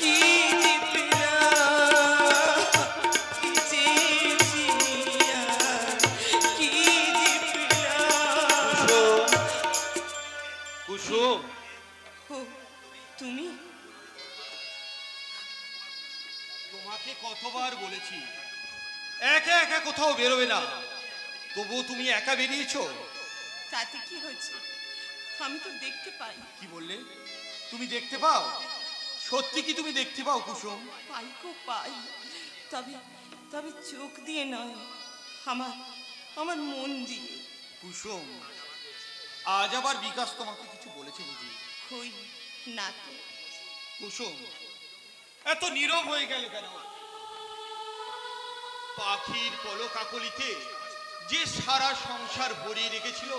কি যে পেলাম, কি চেয়েছি আর কি যে পেলাম। কুসুম, ও, তুমি? তোমাকে কতবার বলেছি একা একা কোথাও বেরোবে না, তবুও তুমি একা বেরিয়েছো। তাতে কি হয়েছে? আমি তো দেখতে পাই। কি বললে? তুমি দেখতে পাও? সত্যি কি তুমি দেখতে পাও কুসুম? পাই গো পাই, তবে তবে চোখ দিয়ে নয়, আমার আমার মন দিয়ে। কুসুম, আজ আবার বিকাশ তোমাকে কিছু বলেছে বুঝি? কই না তো। কুসুম, এত নীরব হয়ে গেল কেন? পাখির পলকাকলিতে যে সারা সংসার ভরিয়ে রেখেছিল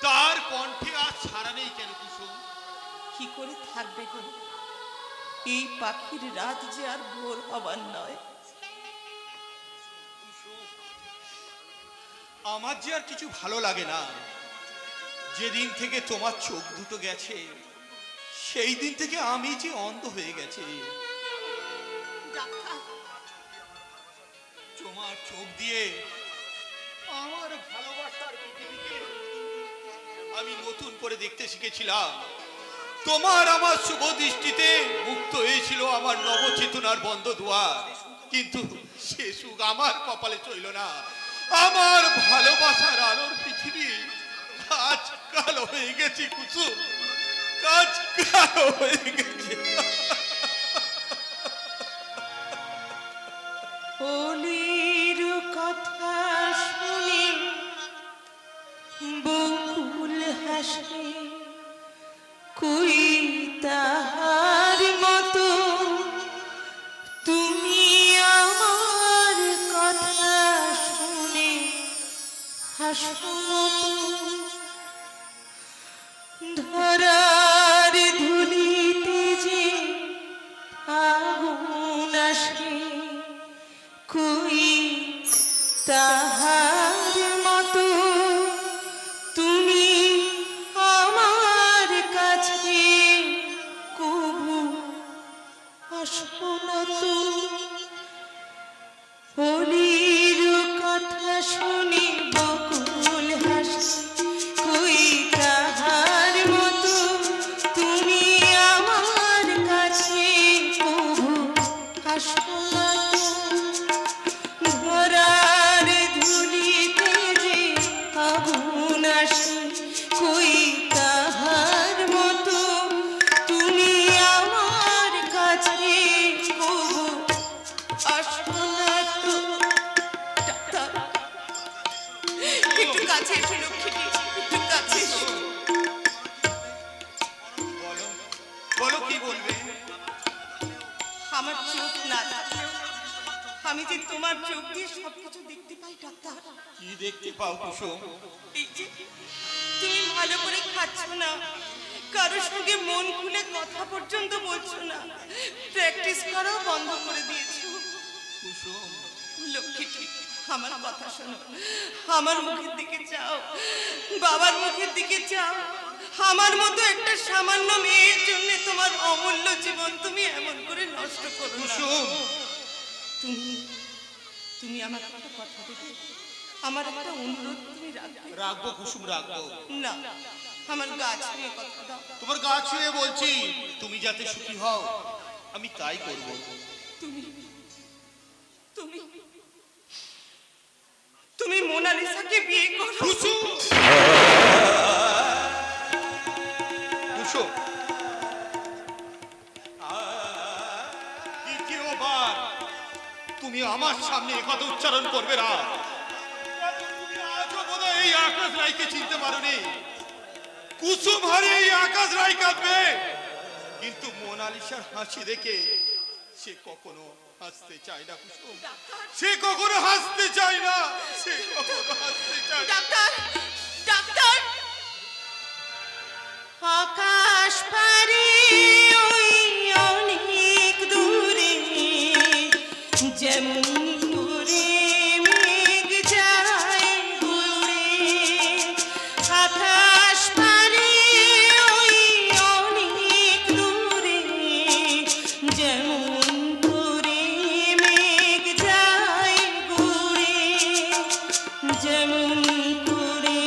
তার কণ্ঠে আজ ছাড়া নেই কেন কুসুম? কি করে থাকবে গো? এই পাখির রাত যে আর ভোর হবার নয়। আমার যে আর কিছু ভালো লাগে না। যেদিন থেকে তোমার চোখ দুটো গেছে সেই দিন থেকে আমি যে অন্ধ হয়ে গেছি। তোমার চোখ দিয়ে আমার ভালোবাসার পৃথিবীকে আমি নতুন করে দেখতে শিখেছিলাম। তোমার আমার শুভ দৃষ্টিতে মুক্ত হয়েছিল আমার নবচেতনার বন্ধ দুয়ার, কিন্তু সে সুখ আমার কপালে চইল না। আমার ভালোবাসার আলোর পৃথিবী আজ কালো হয়ে গেছে কুসুম, আজ কালো হয়ে গেছে। ওলির কথা শুনে বকুল হাসে, কই তাহার মতো তুমি আমার কথা শুনে হাসো। ধরার ধুলিতে যে আগুন আসে, কই তাহার মতো তুমি আমার কাছে কবু আসো না তো। হোলির কথা শুনি বকুল হাসে, কই তাহার মতো তুমি আমার কাছে কবু আসো না তো। ধরার ধুলিতে যে আগুন আসে, কই তাহার মতো তুমি আমার কাছে কবু আসো না তো। ডাক্তার, একটু কাছে এসো লক্ষ্মীটি, একটু কাছে এসো। বলো বলো, কি বলবে? আমার চোখ না থাকলেও আমি যে তোমার চোখ দিয়ে সবকিছু দেখতে পাই ডাক্তার। কি দেখতে পাও কুসুম? এই যে তুমি ভালো করে খাচ্ছ না, কারোর সঙ্গে মন খুলে কথা পর্যন্ত বলছো না, প্র্যাকটিস করাও বন্ধ করে দিয়েছো। কুসুম, লক্ষ্মীটি, আমার কথা শোনো, আমার মুখের দিকে চাও, বাবার মুখের দিকে চাও। আমার মতো একটা সামান্য মেয়ের জন্য তোমার অমূল্য জীবন তুমি এমন করে নষ্ট করো না। তুমি তুমি আমার একটা কথা দেবে, আমার একটা অনুরোধ তুমি রাখবে? রাখবো কুসুম, রাখবো। না, আমার গা ছুঁয়ে কথা দাও। তোমার গা ছুঁয়ে বলছি, তুমি যাতে সুখী হও আমি তাই করব। তুমি তুমি তুমি মোনালিসাকে বিয়ে করো। কুসুম, কুসুম, দ্বিতীয়বার তুমি আমার সামনে একথা উচ্চারণ করবে না। তুমি আজও বোধহয় এই আকাশ রায়কে চিনতে পারোনি। কুসুম হারে এই আকাশ রায় কাঁদবে, কিন্তু মোনালিসার হাসি দেখে সে কখনো হাসতে চায় না কুসুম, সে কখনো হাসতে চায় না, সে কখনো হাসতে চায় না। ডাক্তার, ডাক্তার, আকাশ পারে ওই অনেক দূরে যেমন করে মেঘ যায় উড়ে। আকাশ পারে ওই অনেক দূরে যেমন করে মেঘ যায় ঘুরে, যেমন করে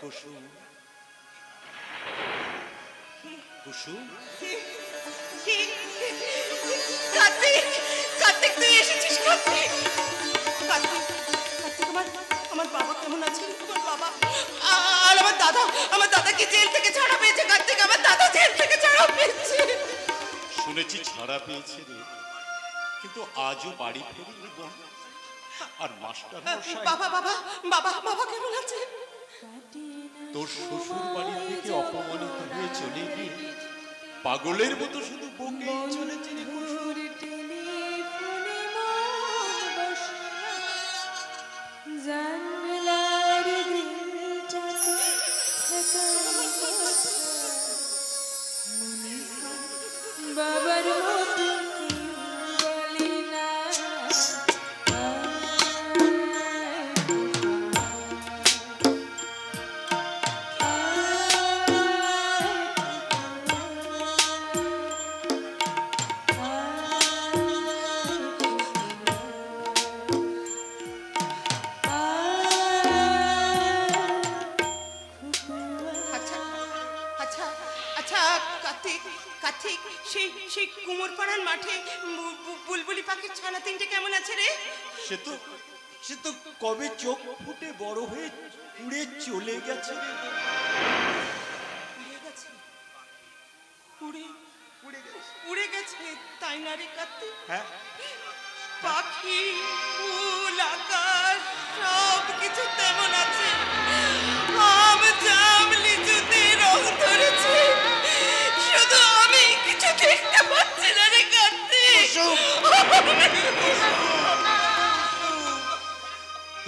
কুসুম, কুসুম, কার্তিক, কার্তিক তুই এসেছিস কার্তিক। কার্তিক, কার্তিক আমার বাবা কেমন আছে? আমার বাবা আর আমার দাদাকে জেল থেকে ছাড়া পেয়েছে কার্তিক, আমার দাদা জেল থেকে ছাড়া পেয়েছে। শুনেছি ছাড়া পেয়েছে রে, কিন্তু আজও বাড়ি ফেরেনি বোন। আর মাস্টার মশাই বাবা বাবা বাবা বাবা কেমন আছে? তোর শ্বশুর বাড়ি থেকে অপমানিত হয়ে চলে গিয়ে পাগলের মতো শুধু বকেই চলেছে রে কুসুম। বাবার মতো বলি না আচ্ছা আচ্ছা আচ্ছা কার্তিক, কার্তিক সেই সেই কুমোরপাড়ার মাঠে বুলবুলি পাখির ছানা তিনটে কেমন আছে রে? সে তো কবে চোখ ফুটে বড় হয়ে উড়ে চলে গেছে রে। উড়ে গেছে, উড়ে গেছে তাই না রে কার্তিক? হ্যাঁ, পাখি, ফুল, আকাশ সব কিছু তেমন আছে। আম, জাম, লিচুতে রং ধরেছে, শুধু আমি কিছু দেখতে পাচ্ছি না রে কার্তিক।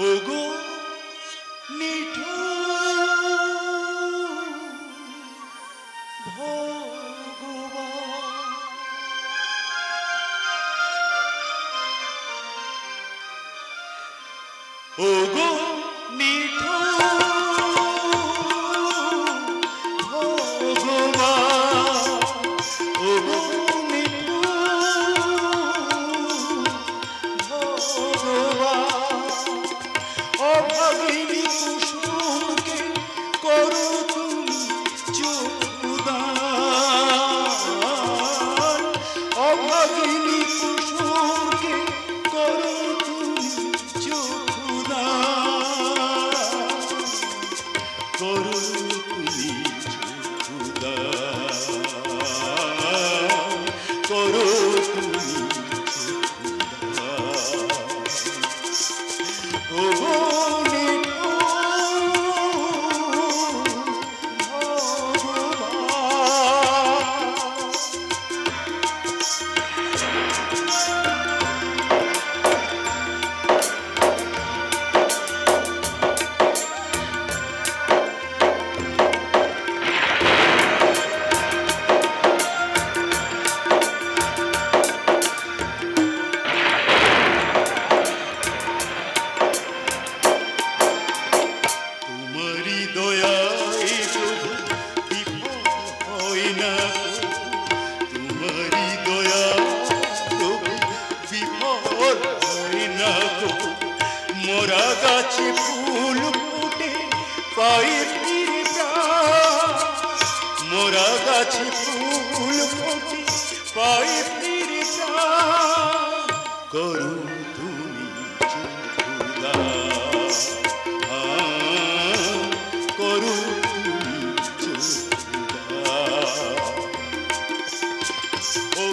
ওগো নিঠুর ভগবান, ওগো নিঠুর ভগবান, ওগো অভাগিনী কুসুমকে করো তুমি চক্ষুদান, অভাগিনী কুসুমকে করো তুমি চক্ষুদান, করো তুমি চক্ষুদান, করো তুমি মোরা গাছে ফুল ফুটে পায়ে ফিরে প্রাণ, মোরা গাছে ফুল ফুটে পায়ে ফিরে প্রাণ, করো তুমি চক্ষুদান, করো তুমি চক্ষুদান, ও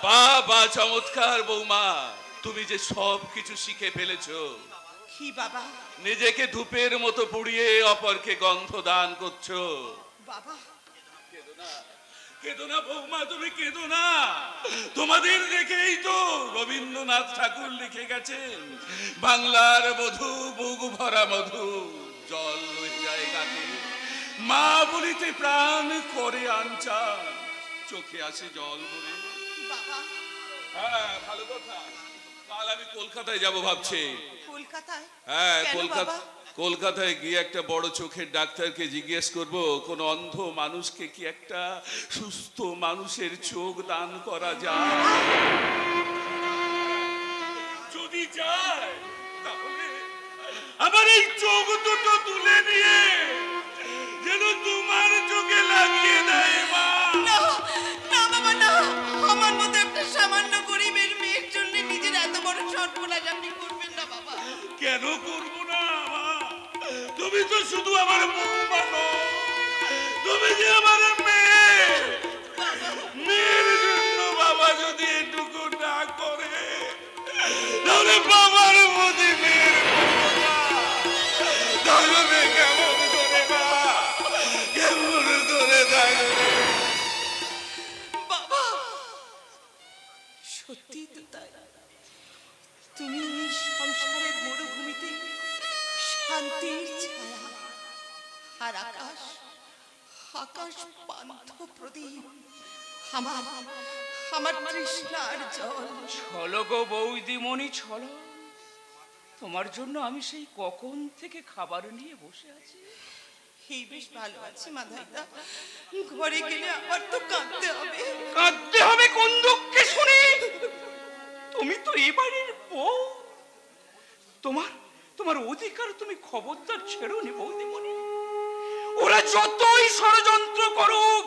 বাবা চমৎকার বৌমা, তুমি যে সব কিছু শিখে ফেলেছো। কি বাবা? নিজেকে ধূপের মতো পুড়িয়ে অপরকে গন্ধ দান করছো। বাবা কেঁদো না বৌমা, তুমি কেঁদো না। তোমাদের দেখেই তো রবীন্দ্রনাথ ঠাকুর লিখে গেছেন, বাংলার বধূ বুক ভরা মধু, জল হয়ে যায় গাতে, মা বলিতে প্রাণ করে আনচান, চোখে আসে জল ভরে। বাবা হ্যাঁ, ভালো কথা। কাল আমি কলকাতায় যাব ভাবছি। কলকাতায়? হ্যাঁ, কেন বাবা? কলকাতায় গিয়ে একটা বড় চোখের ডাক্তারকে জিজ্ঞেস করব কোন অন্ধ মানুষকে কি একটা সুস্থ মানুষের চোখ দান করা যায়। যদি যায় তাহলে আমার এই চোখ দুটো তুলে নিয়ে যেন তোমার চোখে লাগিয়ে দেয় মা। না না বাবা না, আমার মতো একটা সামান্য গরিবের মেয়ের জন্য নিজের এত বড় সর্বনাশ আপনি করবেন না বাবা। কেন করবো না মা? তুমি তো শুধু আমার বৌমা নও, তুমি যে আমার মেয়ে। মেয়ের জন্য বাবা যদি এটুকু না করে তাহলে বাবার প্রতি মেয়ের থাকবে কেমন করে মা? কেমন করে থাকবে? বাবা সত্যি তো তাই, তুমি এই সংসারের মরুভূমিতে শান্তির ছায়া, আর আকাশ আকাশ পান্থ প্রদীপ, আমার আমার তৃষ্ণার জল। ছলো গো বৌদিমণি ছলো, তোমার জন্য আমি সেই কখন থেকে খাবার নিয়ে বসে আছি। এই বেশ ভালো আছি মাধাইদা, ঘরে গেলে আবার তো কাঁদতে হবে। কাঁদতে হবে কোন দুঃখে শুনি? তুমি তো এই বাড়ির বউ, তোমার তোমার অধিকার তুমি খবরদার ছেড়ো নি বৌদিমণি। ওরা যতই ষড়যন্ত্র করুক,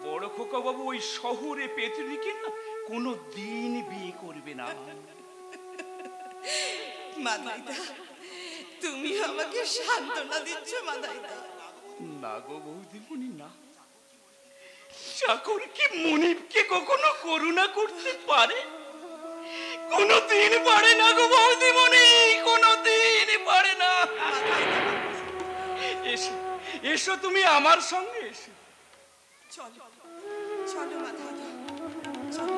বড় খোকা বাবু ওই শহরে পেতনিকে না কোনো দিন বিয়ে করবে না। মাধাইদা তুমি আমাকে সান্ত্বনা দিচ্ছ মাধাইদা? না গো বৌদিমণি না, চাকর কি মনিবকে কখনো করুণা করতে পারে? কোনদিন পারে না গো বৌদিমণি, কোনদিন পারে না। এসো এসো তুমি আমার সঙ্গে এসো। চলো চলো মাধাইদা চলো।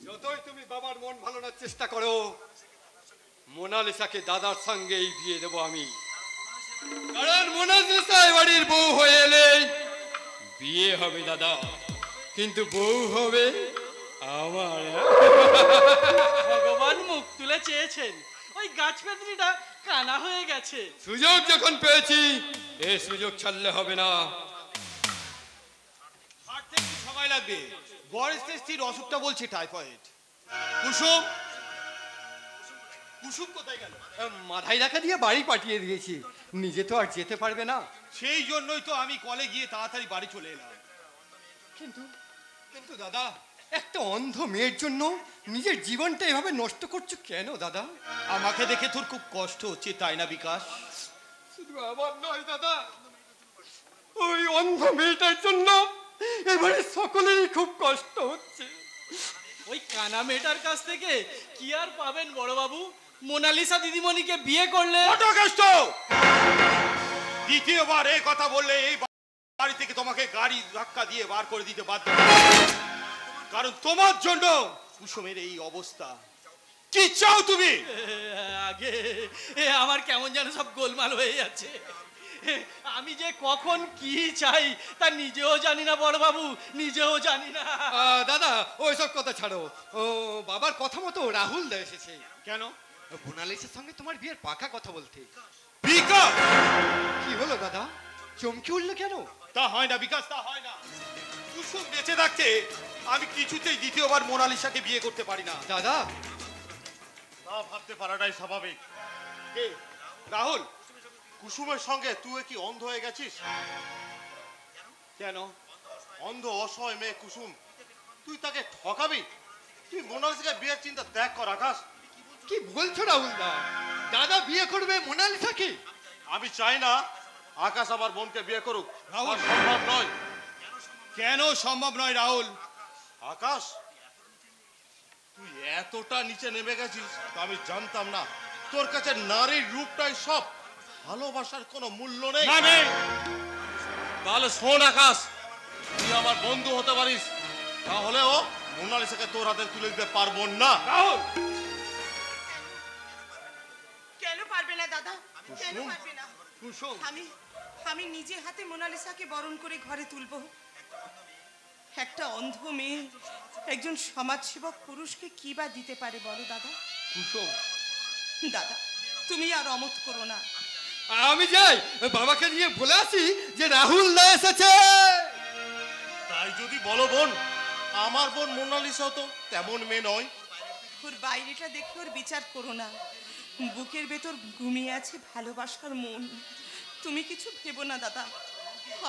যতই তুমি বাবার মন ভালোর চেষ্টা করো, মোনালিসাকে দাদার সঙ্গেই বিয়ে দেবো আমি। কারণ মোনালিসা বাড়ির বউ হয়ে এলে বিয়ে হবে দাদা, কিন্তু বউ হবে আমার। ভগবান মুখ তুলে চেয়েছেন, ওই গাছ পেতনিটা কানা হয়ে গেছে। সুযোগ যখন পেয়েছি, এই সুযোগ ছাড়লে হবে না। হাঁটতে একটু সময় লাগবে। বয়স স্থির অসুখটা বলছি টাইফয়েড। কুসুম, কুসুম কোথায় গেল? মাথায় রাখা দিয়ে বাড়ি পাঠিয়ে দিয়েছি, নিজে তো আর যেতে পারবে না। সেই জন্যই তো আমি কলে গিয়ে তাড়াতাড়ি বাড়ি চলে এলাম। কিন্তু কিন্তু দাদা, একটা অন্ধ মেয়ের জন্য নিজের জীবনটা এভাবে নষ্ট করছো কেন দাদা? আমাকে দেখে তোর খুব কষ্ট হচ্ছে তাই না বিকাশ? শুধু আমার নয় দাদা, ওই অন্ধ মেয়েটার জন্য এবারে সকলেরই খুব কষ্ট হচ্ছে। ওই কানা মেয়েটার কাছ থেকে কি আর পাবেন বড় বাবু? মোনালিসা দিদিমণিকে বিয়ে করলে দ্বিতীয়বার এই কথা বললে এই বাড়ি থেকে তোমাকে গাড়ি ধাক্কা দিয়ে বার করে দিতে বাধ্য, কারণ তোমার জন্য কুসুমের এই অবস্থা। কি চাও তুমি? আগে আমার কেমন যেন সব গোলমাল হয়ে যাচ্ছে। আমি যে কখন কি চাই তা নিজেও জানি না বড় বাবু, নিজেও জানি না। দাদা ওইসব কথা ছাড়ো, ও বাবার কথা মতো রাহুল দা এসেছে। কেন? মোনালিসার সঙ্গে তোমার বিয়ের পাকা কথা বলতে। বিকাশ! কি হলো দাদা, চমকে উঠলে কেন? তা হয় না বিকাশ, তা হয় না। কুসুম বেঁচে থাকতে আমি কিছুতেই দ্বিতীয়বার মোনালিসাকে বিয়ে করতে পারি না। দাদা তা ভাবতে পারাটাই স্বাভাবিক। কে? রাহুল, কুসুমের সঙ্গে তুই কি অন্ধ হয়ে গেছিস? কেন? অন্ধ অসহায় মেয়ে কুসুম, তুই তাকে ঠকাবি? তুই মোনালিসাকে বিয়ের চিন্তা ত্যাগ কর আকাশ। কি বলছো রাহুল দা? দাদা বিয়ে করবে মোনালিসাকে? আমি চাই না আকাশ আমার বোনকে বিয়ে করুক। রাহুল, সম্ভব নয়। কেন সম্ভব নয় রাহুল? আকাশ, তুই এতটা নিচে নেমে গেছিস তা আমি জানতাম না। তোর কাছে নারীর রূপটাই সব, ভালোবাসার কোনো মূল্য নেই। তাহলে শোন আকাশ, তুই আমার বন্ধু হতে পারিস, তাহলেও মোনালিসাকে তোর হাতে তুলে দিতে পারবো না। রাহুল, কেন পারবে না দাদা? কেন কুসুম, পারবে না? কুসুম, আমি নিজে হাতে মোনালিসাকে বরণ করে ঘরে তুলবো। একটা অন্ধ মেয়ে একজন সমাজসেবক পুরুষকে কি বা দিতে পারে বলো দাদা? কুসুম, দাদা তুমি আর অমত করো না। আমি যাই বাবাকে নিয়ে বলে আসি যে রাহুল না এসেছে। তাই যদি বলো বোন, আমার বোন মোনালিসাও তো তেমন মেয়ে নয়। ওর বাইরেটা দেখে ওর বিচার করো না। বুকের ভেতর ঘুমিয়ে আছে ভালোবাসার মন। তুমি কিছু ভেবো না দাদা।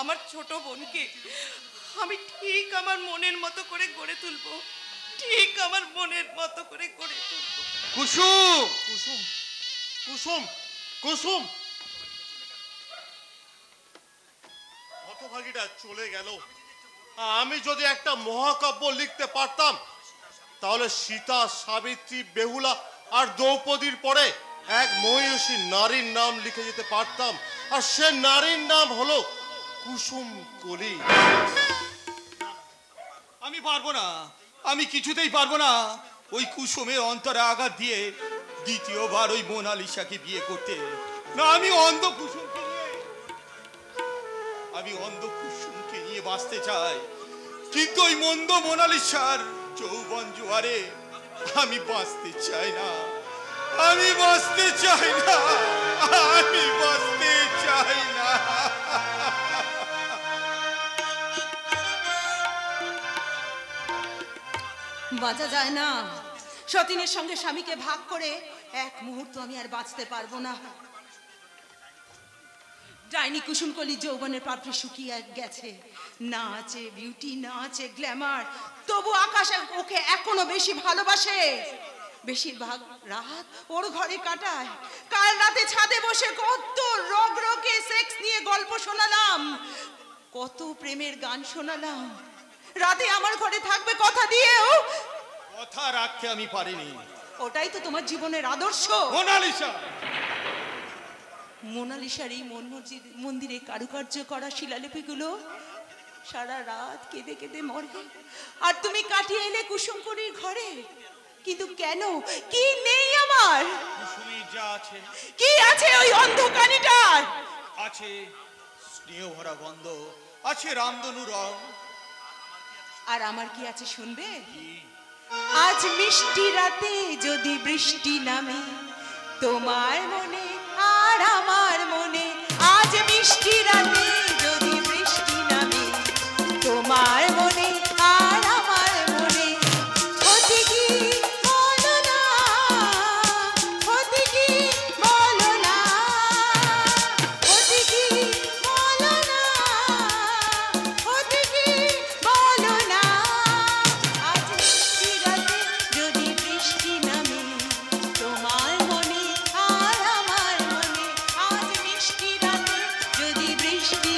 আমার ছোট বোনকে আমি ঠিক আমার মনের মতো করে গড়ে তুলবো, ঠিক আমার মনের মতো করে গড়ে তুলবো। কুসুম, কুসুম, কুসুম, কুসুম, হতভাগীটা চলে গেল। আমি যদি একটা মহাকাব্য লিখতে পারতাম, তাহলে সীতা, সাবিত্রী, বেহুলা আর দ্রৌপদীর পরে এক মহিষী নারীর নাম লিখে যেতে পারতাম, আর সে নারীর নাম হলো কুসুম কলি। আমি পারবো না, আমি কিছুতেই পারবো না ওই কুসুমের অন্তরে আঘাত দিয়ে দ্বিতীয়বার ওই মোনালিসাকে বিয়ে করতে। না, আমি অন্ধ কুসুমকে নিয়ে বাঁচতে চাই, কিন্তু ওই মন্দ মোনালিসার যৌবন জোয়ারে আমি বাঁচতে চাই না, আমি বাঁচতে চাই না, আমি বাঁচতে চাই না। বাঁচা যায় না। সতীনের সঙ্গে স্বামীকে ভাগ করে এক মুহূর্ত আমি আর বাঁচতে পারবো না। ডাইনি কুসুমকলি যৌবনের পাত্রে শুকিয়ে গেছে। না আছে বিউটি, না আছে গ্ল্যামার, তবু আকাশ ওকে এখনো বেশি ভালোবাসে। বেশিরভাগ রাত ওর ঘরে কাটায়। কাল রাতে ছাদে বসে কত রগরগে সেক্স নিয়ে গল্প শোনালাম, কত প্রেমের গান শোনালাম। রাতে আমার ঘরে থাকবে কথা দিয়েও কথা রাখতে আমি পারিনি। ওটাই তো তোমার জীবনের আদর্শ। মোনালিসা, মোনালিসার এই মন্দিরে কারুকার্য করা শিলালিপিগুলো সারা রাত কেঁদে কেঁদে মরে, আর তুমি কাটিয়ে এলে কুসুমকলির ঘরে। কিন্তু কেন? কি নেই আমার? কুসুমের যা আছে, কি আছে ওই অন্ধকারিটার? আছে স্নেহ ভরা গন্ধ, আছে রামধনু রং। আর আমার কি আছে শুনবে? আজ মিষ্টি রাতে যদি বৃষ্টি নামে তোমার মনে আর আমার মনে, আজ মিষ্টি রাতে যদি বৃষ্টি নামে তোমার মনে আর আমার মনে, হতে কি বলো না, হতে কি বলো না, হতে কি বলো না, হতে কি বলো না, আজ মিষ্টি রাতে যদি বৃষ্টি নামে তোমার মনে আর আমার মনে, আজ মিষ্টি রাতে যদি বৃষ্টি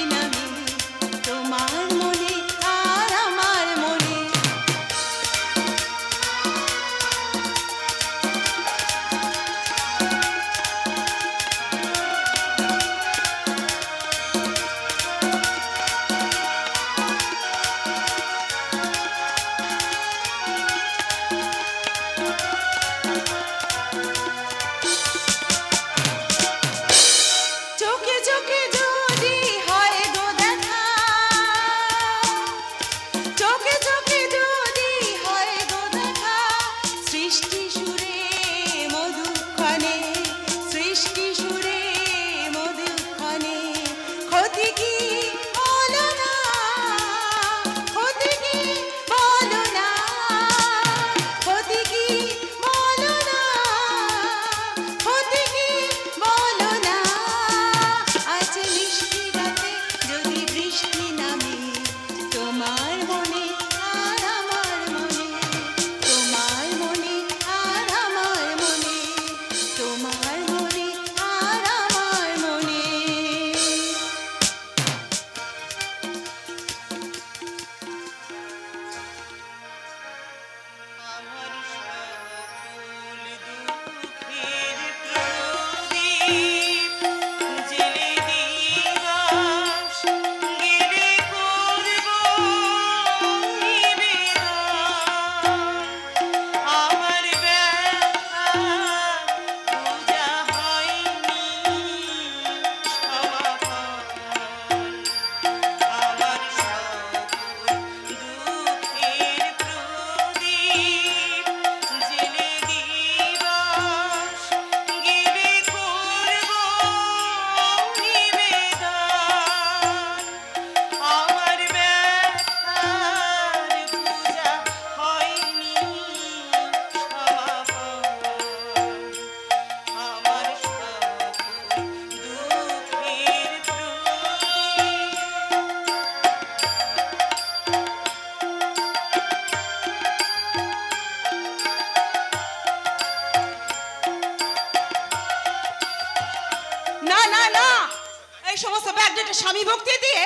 স্বামী ভক্তি দিয়ে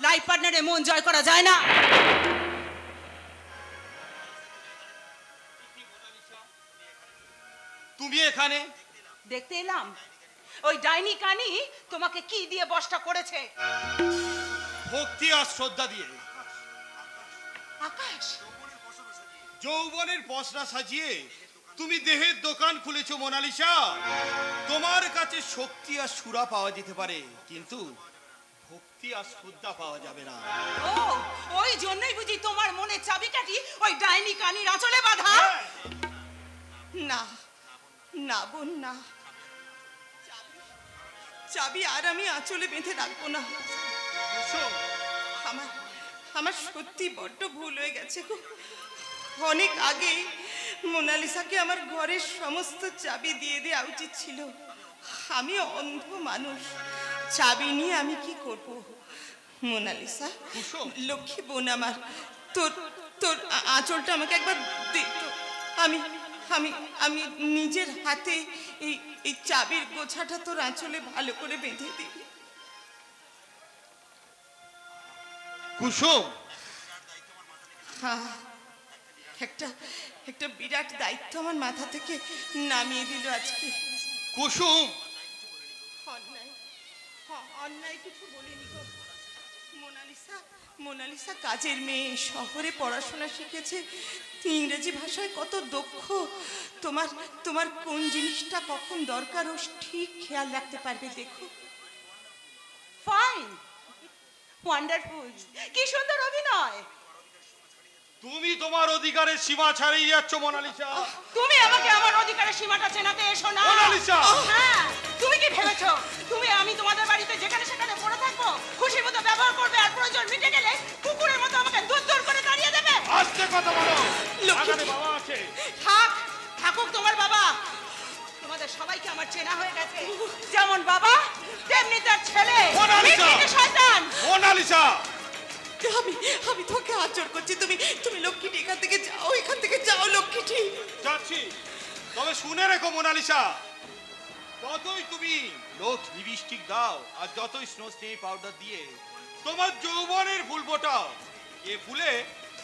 লাইফ পার্টনারে মন জয় করা যায় না। তুমি এখানে? দেখতে এলাম ওই ডাইনি কানি তোমাকে কি দিয়ে বশটা করেছে। ভক্তি আর শ্রদ্ধা দিয়ে। আকাশ, যৌবনের পসরা সাজিয়ে তুমি দেহের দোকান খুলেছো মোনালিসা। তোমার কাছে শক্তি আর সুরা পাওয়া যেতে পারে, কিন্তু ভক্তি আর শ্রদ্ধা পাওয়া যাবে না। ও ওই জন্যই বুঝি তোমার মনে চাবিকাঠি ওই ডাইনি কানির আঁচলে বাঁধা। না না বোন না, চাবি আর আমি আঁচলে বেঁধে রাখবো না। আমার আমার সত্যি বড্ড ভুল হয়ে গেছে গো। অনেক আগে মোনালিসাকে আমার ঘরের সমস্ত চাবি দিয়ে দেওয়া উচিত ছিল। আমি অন্ধ মানুষ, চাবি নিয়ে আমি কি করব? মোনালিসা, লক্ষ্মী বোন আমার, তোর তোর আঁচলটা আমাকে একবার দে তো। আমি আমি আমি নিজের হাতে এই চাবির গোছাটা তোর আঁচলে ভালো করে বেঁধে দিই। কুসুম, হ্যাঁ, একটা একটা বিরাট দায়িত্ব আমার মাথা থেকে নামিয়ে দিল আজকে। কুসুম, অন্যায় অন্যায় কিছু বলিনি গো। মোনালিসা মোনালিসা কাজের মেয়ে, শহরে পড়াশোনা শিখেছে, ইংরেজি ভাষায় কত দক্ষ। তোমার তোমার কোন জিনিসটা কখন দরকার ও ঠিক খেয়াল রাখতে পারবে। দেখো, ফাইন, ওয়ান্ডারফুল, কি সুন্দর অভিনয়। তুমি তোমার অধিকারের সীমা ছাড়িয়ে যাচ্ছ মোনালিসা। তুমি আমাকে আমার অধিকারের সীমাটা চেনাতে এসো না মোনালিসা। হ্যাঁ, তুমি কি ভেবেছো তুমি আমি তোমাদের বাড়িতে যেখানে সেখানে পড়ে থাকবো, খুশির মতো ব্যবহার করবে, আর প্রয়োজন মিটে গেলে কুকুরের মতো আমাকে দূর দূর করে তাড়িয়ে দেবে? আস্তে কথা বলো, এখানে বাবা আছে। থাকুক তোমার বাবা, তোমাদের সবাইকে আমার চেনা হয়ে গেছে। যেমন বাবা তেমনি তার ছেলে। মোনালিসা, শয়তান মোনালিসা, আমি আমি তোকে আচর করছি। তুমি তুমি লক্ষ্মীটি এখান থেকে যাও, এখান থেকে যাও লক্ষ্মীটি। যাচ্ছি, তবে শুনে রেখো মোনালিসা, যতই তুমি লোক লিপস্টিক দাও আর যতই স্নো স্টে পাউডার দিয়ে তোমার যৌবনের ফুল ফোটাও, এ ফুলে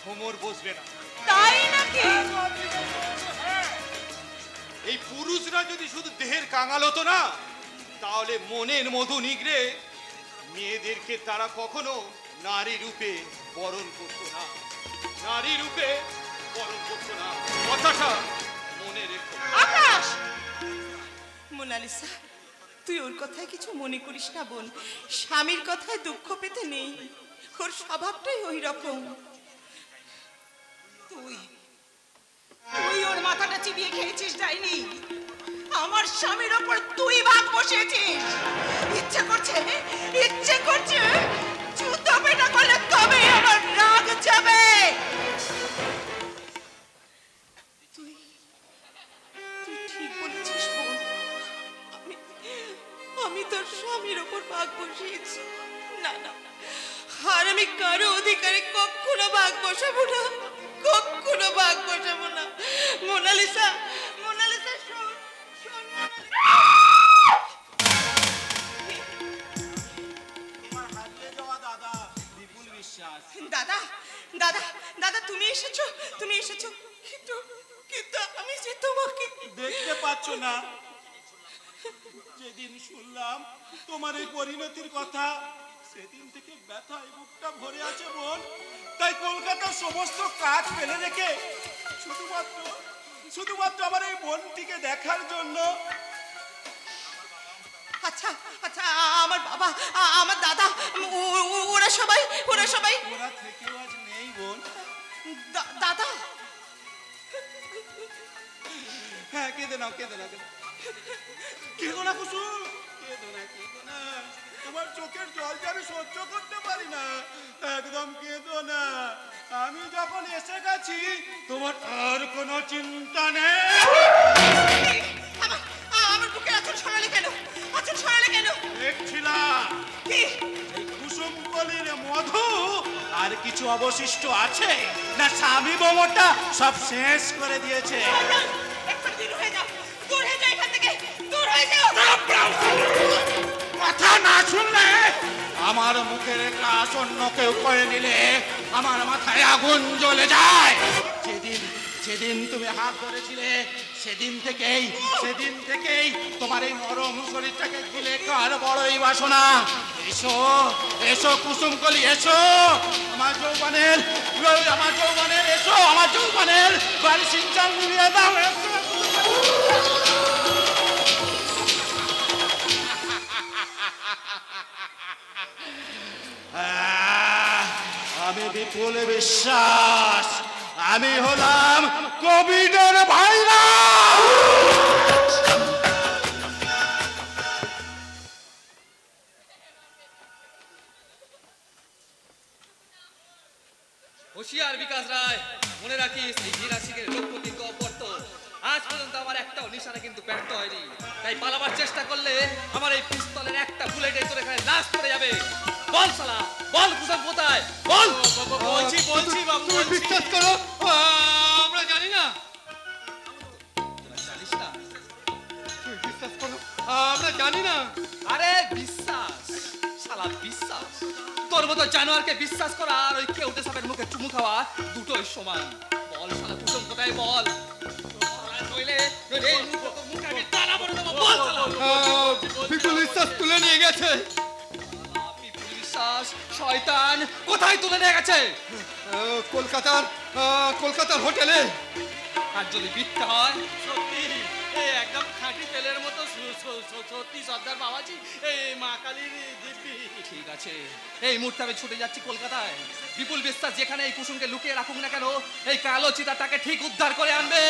ভ্রমর বসবে না। তাই নাকি? এই পুরুষরা যদি শুধু দেহের কাঙাল হতো না, তাহলে মনের মধু নিগড়ে মেয়েদেরকে তারা কখনো নারী রূপে বরণ করতো না, নারী রূপে বরণ করতো না। কথাটা মনে রেখো। আকাশ, মোনালিসা, তুই ওর কথায় কিছু মনে করিস না বোন। স্বামীর কথায় দুঃখ পেতে নেই, ওর স্বভাবটাই ওই রকম। তুই তুই ওর মাথাটা চিবিয়ে খেয়েছিস ডাইনি। আমার স্বামীর ওপর তুই ভাগ বসিয়েছিস। ইচ্ছে করছে জুতো পেটা করলে তবে আমার রাগ যাবে। তুই তুই ঠিক বলেছিস বোন। আমি তোর স্বামীর ওপর ভাগ বসিয়েছি। না না, আর আমি কারো অধিকারে কখনো ভাগ বসাবো না, কখনো ভাগ বসাবো না। মোনালিসা, মোনালিসা, শোন শোন। তোমার হারিয়ে যাওয়া দাদা বিপুল বিশ্বাস। দাদা দাদা দাদা, তুমি এসেছো, তুমি এসেছো, কিন্তু কিন্তু আমি যে তোমাকে দেখতে পাচ্ছ না? যেদিন শুনলাম তোমার এই পরিণতির কথা, সেদিন থেকে ব্যথায় বুকটা ভরে আছে বোন। তাই কলকাতার সমস্ত কাজ ফেলে রেখে শুধুমাত্র আমার এই বোনটিকে দেখার জন্য। আচ্ছা আচ্ছা, আমার বাবা, আমার দাদা, ওরা সবাই ওরা থেকেও আজ নেই বোন। দাদা, হ্যাঁ, কেঁদে নাও, কেঁদে নাও, কেঁদো না কুসুম, কেঁদো না। তোমার চোখের জল যে আমি সহ্য করতে পারি না, একদম কেঁদো না। আমি যখন এসে গেছি, তোমার আর কোনো চিন্তা নেই। আমার বুকে আঁচল সরালে কেন? আঁচল সরালে কেন? দেখছিলাম এই কুসুম কলির মধু আর কিছু অবশিষ্ট আছে না, স্বামী বোমটা সব শেষ করে দিয়েছে। দূর হয়ে যাও, দূর হয়ে যাও এখান থেকে, দূর হয়ে যাও। কথা না শুনলে, আমার মুখের কাজ অন্য কেউ করে নিলে আমার মাথায় আগুন জ্বলে যায়। যেদিন যেদিন তুমি হাত ধরেছিলে সেদিন থেকেই তোমার এই নরম শরীরটাকে গিলে কার বড়ই বাসনা। এসো এসো কুসুমকলি, এসো আমার যৌবনের এসো আমার যৌবনের বাড়ি সিঞ্চান ঘুরিয়ে দাও। আমি বিপুল বিশ্বাস, আমি হলাম কোভিডের ভাইরাস। হুঁশিয়ার বিকাশ রায়, মনে রাখিস এই হীরা সিংহের লক্ষ্য কিন্তু অপর্ত। আজ পর্যন্ত আমার একটাও নিশানা কিন্তু ব্যর্থ হয়নি, তাই পালাবার চেষ্টা করলে আমার এই পিস্তলের একটা বুলেটে তোর এখানে লাশ পড়ে যাবে। বল শালা, বল কুসুম কোথায়, বল। বলছি বাবু, তুমি বিশ্বাস করো, আমরা জানি না। জানিস না? তুমি বিশ্বাস করো, আমরা জানি না। আরে বিশ্বাস, শালা বিশ্বাস। তোর মতো জানোয়ারকে বিশ্বাস করা আর ওই কেউটে সাপের মুখে চুমু খাওয়া দুটোই সমান। বল শালা কুসুম কোথায়, বল। নইলে এই মুখে আমি টানা বলে দেবো, বল শালা। বিপুল বিশ্বাস তুলে নিয়ে গেছে। বিপুল বিশ্বাস শয়তান কোথায় তুলে নিয়ে গেছে? কলকাতার হোটেলে। আর যদি মিথ্যা হয়? সত্যি একদম খাঁটি তেলের মতো সত্যি সর্দার বাবাজি, এই মা কালীর দিব্যি। ঠিক আছে, এই মুহূর্তে আমি ছুটে যাচ্ছি কলকাতায়। বিপুল বিশ্বাস যেখানে এই কুসুমকে লুকিয়ে রাখুক না কেন, এই কালো চিতাটাকে ঠিক উদ্ধার করে আনবে।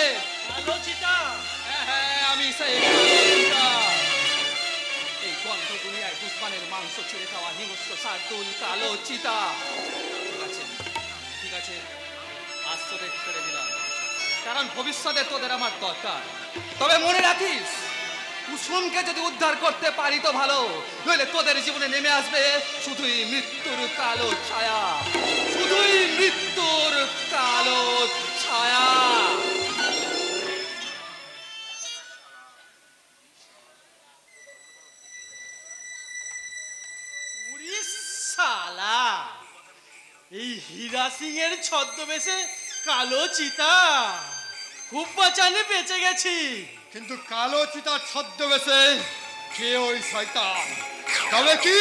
কালো চিতা? হ্যাঁ, আমি সেই কালো চিতা। এই গন্ধ দুনিয়ায় দুশ্মনের মাংস ছিঁড়ে খাওয়া হিংস্র শার্দুল কালো চিতা। ঠিক আছে, আজ তোদের ছেড়ে দিলাম, কারণ ভবিষ্যতে তোদের আমার দরকার। তবে মনে রাখিস, কুসুমকে যদি উদ্ধার করতে পারি তো ভালো, নইলে তোদের জীবনে নেমে আসবে শুধুই মৃত্যুর কালো ছায়া, শুধুই মৃত্যুর কালো ছায়া। শালা, এই হীরা সিং এর ছদ্মবেশে কালো চিতা, খুব বাঁচানে বেঁচে গেছি। কিন্তু কালো চিতার ছদ্মবেশে কে ওই শয়তান? তবে কি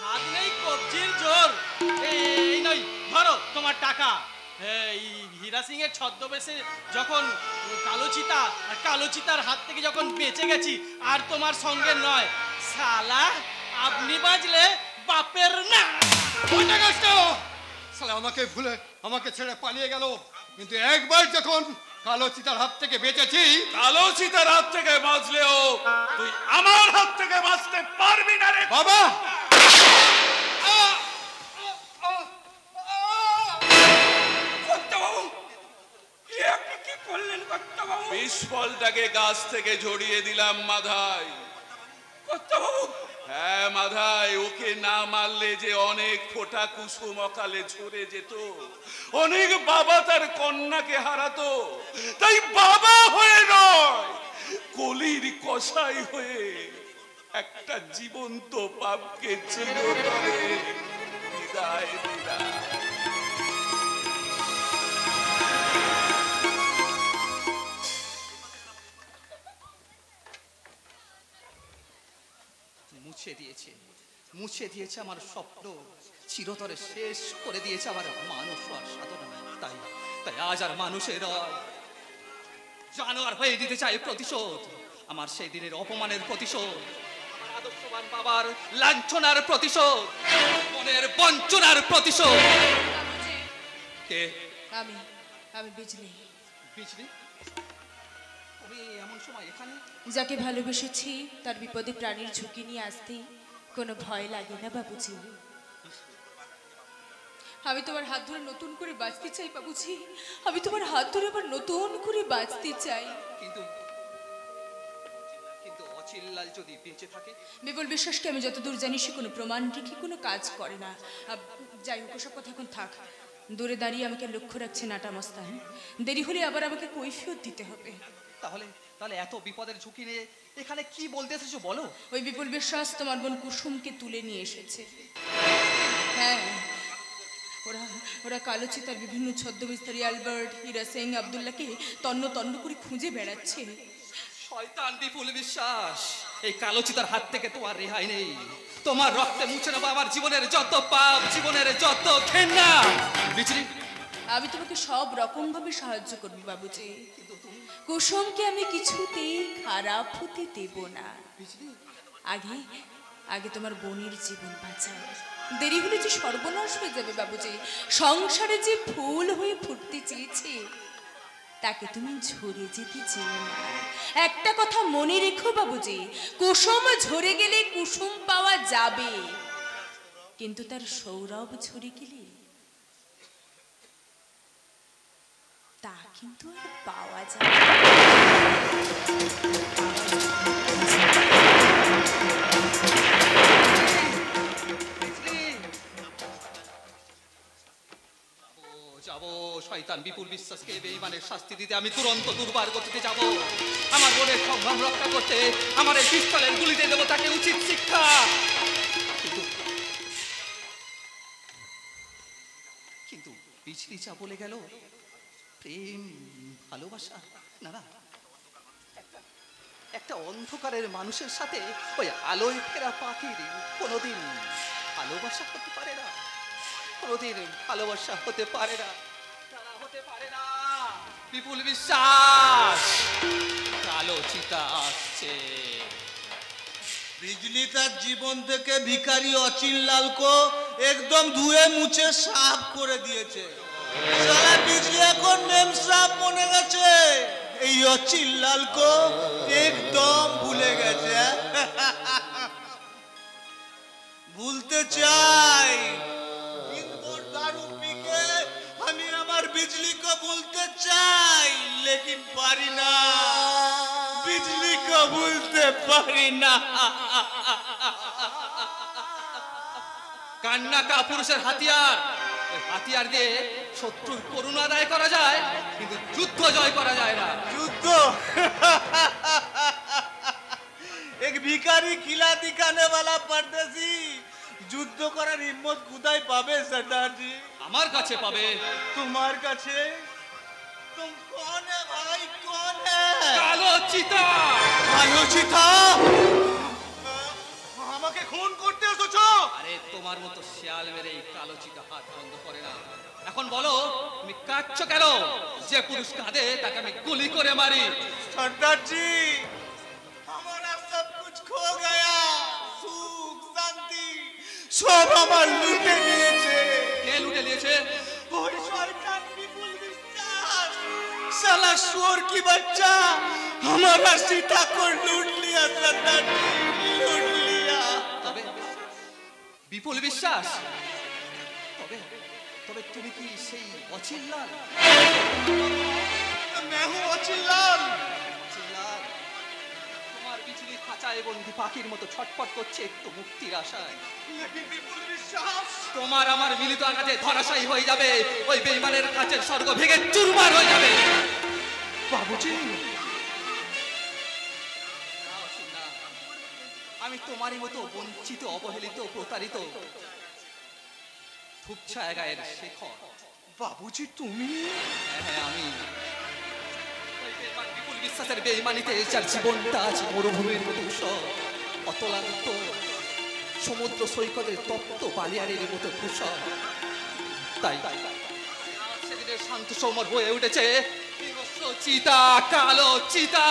হাত নেই কবজির জোর। এই নই, ধরো তোমার টাকা। এই হীরা সিং এর ছদ্মবেশে যখন কালো চিতার হাত থেকে যখন বেঁচে গেছি, আর তোমার সঙ্গে নয় শালা, আপনি বাজলে বাপের না। শালা আমাকে ভুলে আমাকে ছেড়ে পালিয়ে গেল, কিন্তু একবার যখন কালো চিতার হাত থেকে বেঁচেছি। কালো চিতার হাত থেকে বাঁচলেও তুই আমার হাত থেকে বাঁচতে পারবি না রে বাবা। বিস্ফলটাকে গাছ থেকে ঝরিয়ে দিলাম মাধাই। হ্যাঁ মাধাই, ওকে না মারলে যে অনেক ফোঁটা কুসুম অকালে ঝরে যেত, অনেক বাবা তার কন্যাকে হারাতো। তাই বাবা হয়ে নয়, কলির কসাই হয়ে একটা জীবন্ত পাপকে চিরতরে বিদায় দিলাম। মুছে দিয়েছে আমার স্বপ্ন, চিরতরে শেষ করে দিয়েছে আমার মানুষ আর সাধনা। তাই আজ আর মানুষের জানোয়ার হয়ে দিতে চাই প্রতিশোধ, আমার সেই দিনের অপমানের প্রতিশোধ, আদর্শবান বাবার লাঞ্ছনার প্রতিশোধ, মনের বঞ্চনার প্রতিশোধ। কে? আমি বিজলি। বিজলি? তুমি এমন সময় এখানে? যাকে ভালোবেসেছি তার বিপদে প্রাণীর ঝুঁকি নিয়ে আসতে কোনো ভয় লাগে না বাবুজি। আমি তোমার হাত ধরে নতুন করে বাঁচতে চাই বাবুজি, আমি তোমার হাত ধরে আবার নতুন করে বাঁচতে চাই। কিন্তু অচিল্লাল যদি বেঁচে থাকে? বিপুল বিশ্বাসকে আমি যতদূর জানি সে কোনো প্রমাণ রেখে কোনো কাজ করে না। যাই হোক, ওসব কথা এখন থাক। দূরে দাঁড়িয়ে আমাকে লক্ষ্য রাখছে নাটা মস্তান, দেরি হলে আবার আমাকে কৈফিয়ত দিতে হবে। তাহলে এত বিপদের ঝুঁকি নিয়ে এখানে কি বলতে এসেছো বলো। ওই বিপুল বিশ্বাস তোমার বোন কুসুমকে তুলে নিয়ে এসেছে। হ্যাঁ, ওরা ওরা কালো চিতার বিভিন্ন ছদ্মবেশধারী অ্যালবার্ট, হীরা সিং, আব্দুল্লাহকে তন্ন তন্ন করে খুঁজে বেড়াচ্ছে। শয়তান বিপুল বিশ্বাস, এই কালো চিতার হাত থেকে তোমার রেহাই নেই। তোমার রক্তে মুছে নেবো আমার জীবনের যত পাপ, জীবনের যত ঘেন্না। বিচরি, আমি তোমাকে সব রকম ভাবে সাহায্য করবো বাবুজি, কুসুমকে আমি কিছুতেই খারাপ হতে দেব না। আগে আগে তোমার বোনের জীবন বাঁচাও, দেরি হলে যে সর্বনাশ হয়ে যাবে বাবুজি। সংসারে যে ফুল হয়ে ফুটতে চেয়েছে তাকে তুমি ঝরে যেতে চেও না। একটা কথা মনে রেখো বাবুজি, কুসুম ঝরে গেলে কুসুম পাওয়া যাবে, কিন্তু তার সৌরভ ঝরে গেলে তা কিন্তু আর পাওয়া যাবে না। যাবো শয়তান বিপুল বিশ্বাসকে বেঈমানের শাস্তি দিতে। আমি তুরন্ত দুর্বার গতিতে যাব, আমার বোনের সম্মান রক্ষা করতে। আমার এই পিস্তলের গুলিতে দেবো তাকে উচিত শিক্ষা। কিন্তু বিচলি যা বলে গেল, প্রেম ভালোবাসা, না না, একটা অন্ধকারের মানুষের সাথে ওই আলোয় ফেরা পাখির কোনোদিন ভালোবাসা হতে পারে না, কোনোদিন ভালোবাসা হতে পারে না, হতে পারে না। বিপুল বিশ্বাস, কালো চিতা আসছে। बिजली তার জীবন থেকে ভিখারি অচিন লালকে একদম ধুয়ে মুছে সাফ করে দিয়েছে। সারা বিজলি এখন মেম সাফ মনে গেছে, এই অচিন লালকে একদম ভুলে গেছে। ভুলতে চাই, দিনভর দারু পিকে আমি আমার বিজলিকে ভুলতে চাই, লেকিন পারি না, बिजली को भूलते पारी ना। কান্না কাপুরুষের হাতিয়ার, ওই হাতিয়ার দিয়ে শত্রুর করুণা আদায় করা যায়, কিন্তু যুদ্ধ জয় করা যায় না। যুদ্ধ एक भिखारी किला दिखाने वाला परदेसी যুদ্ধ করার হিম্মত কোথায় পাবে সর্দারজি? আমার কাছে পাবে। তোমার কাছে? तुम कौन है भाई, कौन है? কালো চিতা। কালো চিতা? আমাকে খুন করতে এসেছো? আরে তোমার মতো শিয়াল মেরে এই কালো চিতা হাত বন্ধ করে না। এখন বলো তুমি কাঁদছো কেন? যে পুরুষ কাঁদে তাকে আমি গুলি করে মারি। সর্দারজি, हमारा सब कुछ खो गया, सुख शांति সব আমার লুটে নিয়েছে। কে লুটে নিয়েছে? ওই শয়তান বিপুল বিশ্বাস, साला शोर की बच्चा हमारा सीता को लूट लिया सरदारजी, लूट लिया। তবে বিপুল বিশ্বাস, তবে তবে তুমি কি সেই অচিন লাল? मैं हूँ অচিন লাল। অচিন লাল, তোমার বিচলি খাঁচায় বন্দি পাখির মতো ছটফট করছে একটু মুক্তির আশায়। বিপুল বিশ্বাস, তোমার আমার মিলিত আঘাতে ধরাশায়ী হয়ে যাবে, ওই বেঈমানের কাছের স্বর্গ ভেঙে চুরমার হয়ে যাবে। বাবুজি, আমি তোমারই মতো বঞ্চিত, অবহেলিত, প্রতারিত ধূপছায়া গায়ের শেখর। বাবুজি তুমি? হ্যাঁ আমি। ওই বেঈমান বিপুল বিশ্বাসের বেঈমানিতে যার জীবনটা আজ মরুভূমির মতো উষর, অতলান্ত সমুদ্র সৈকতের তপ্ত বালিয়াড়ির মতো ধূসর। তাই সেদিনের শান্ত সমর হয়ে উঠেছে চিতা, কালো চিতা।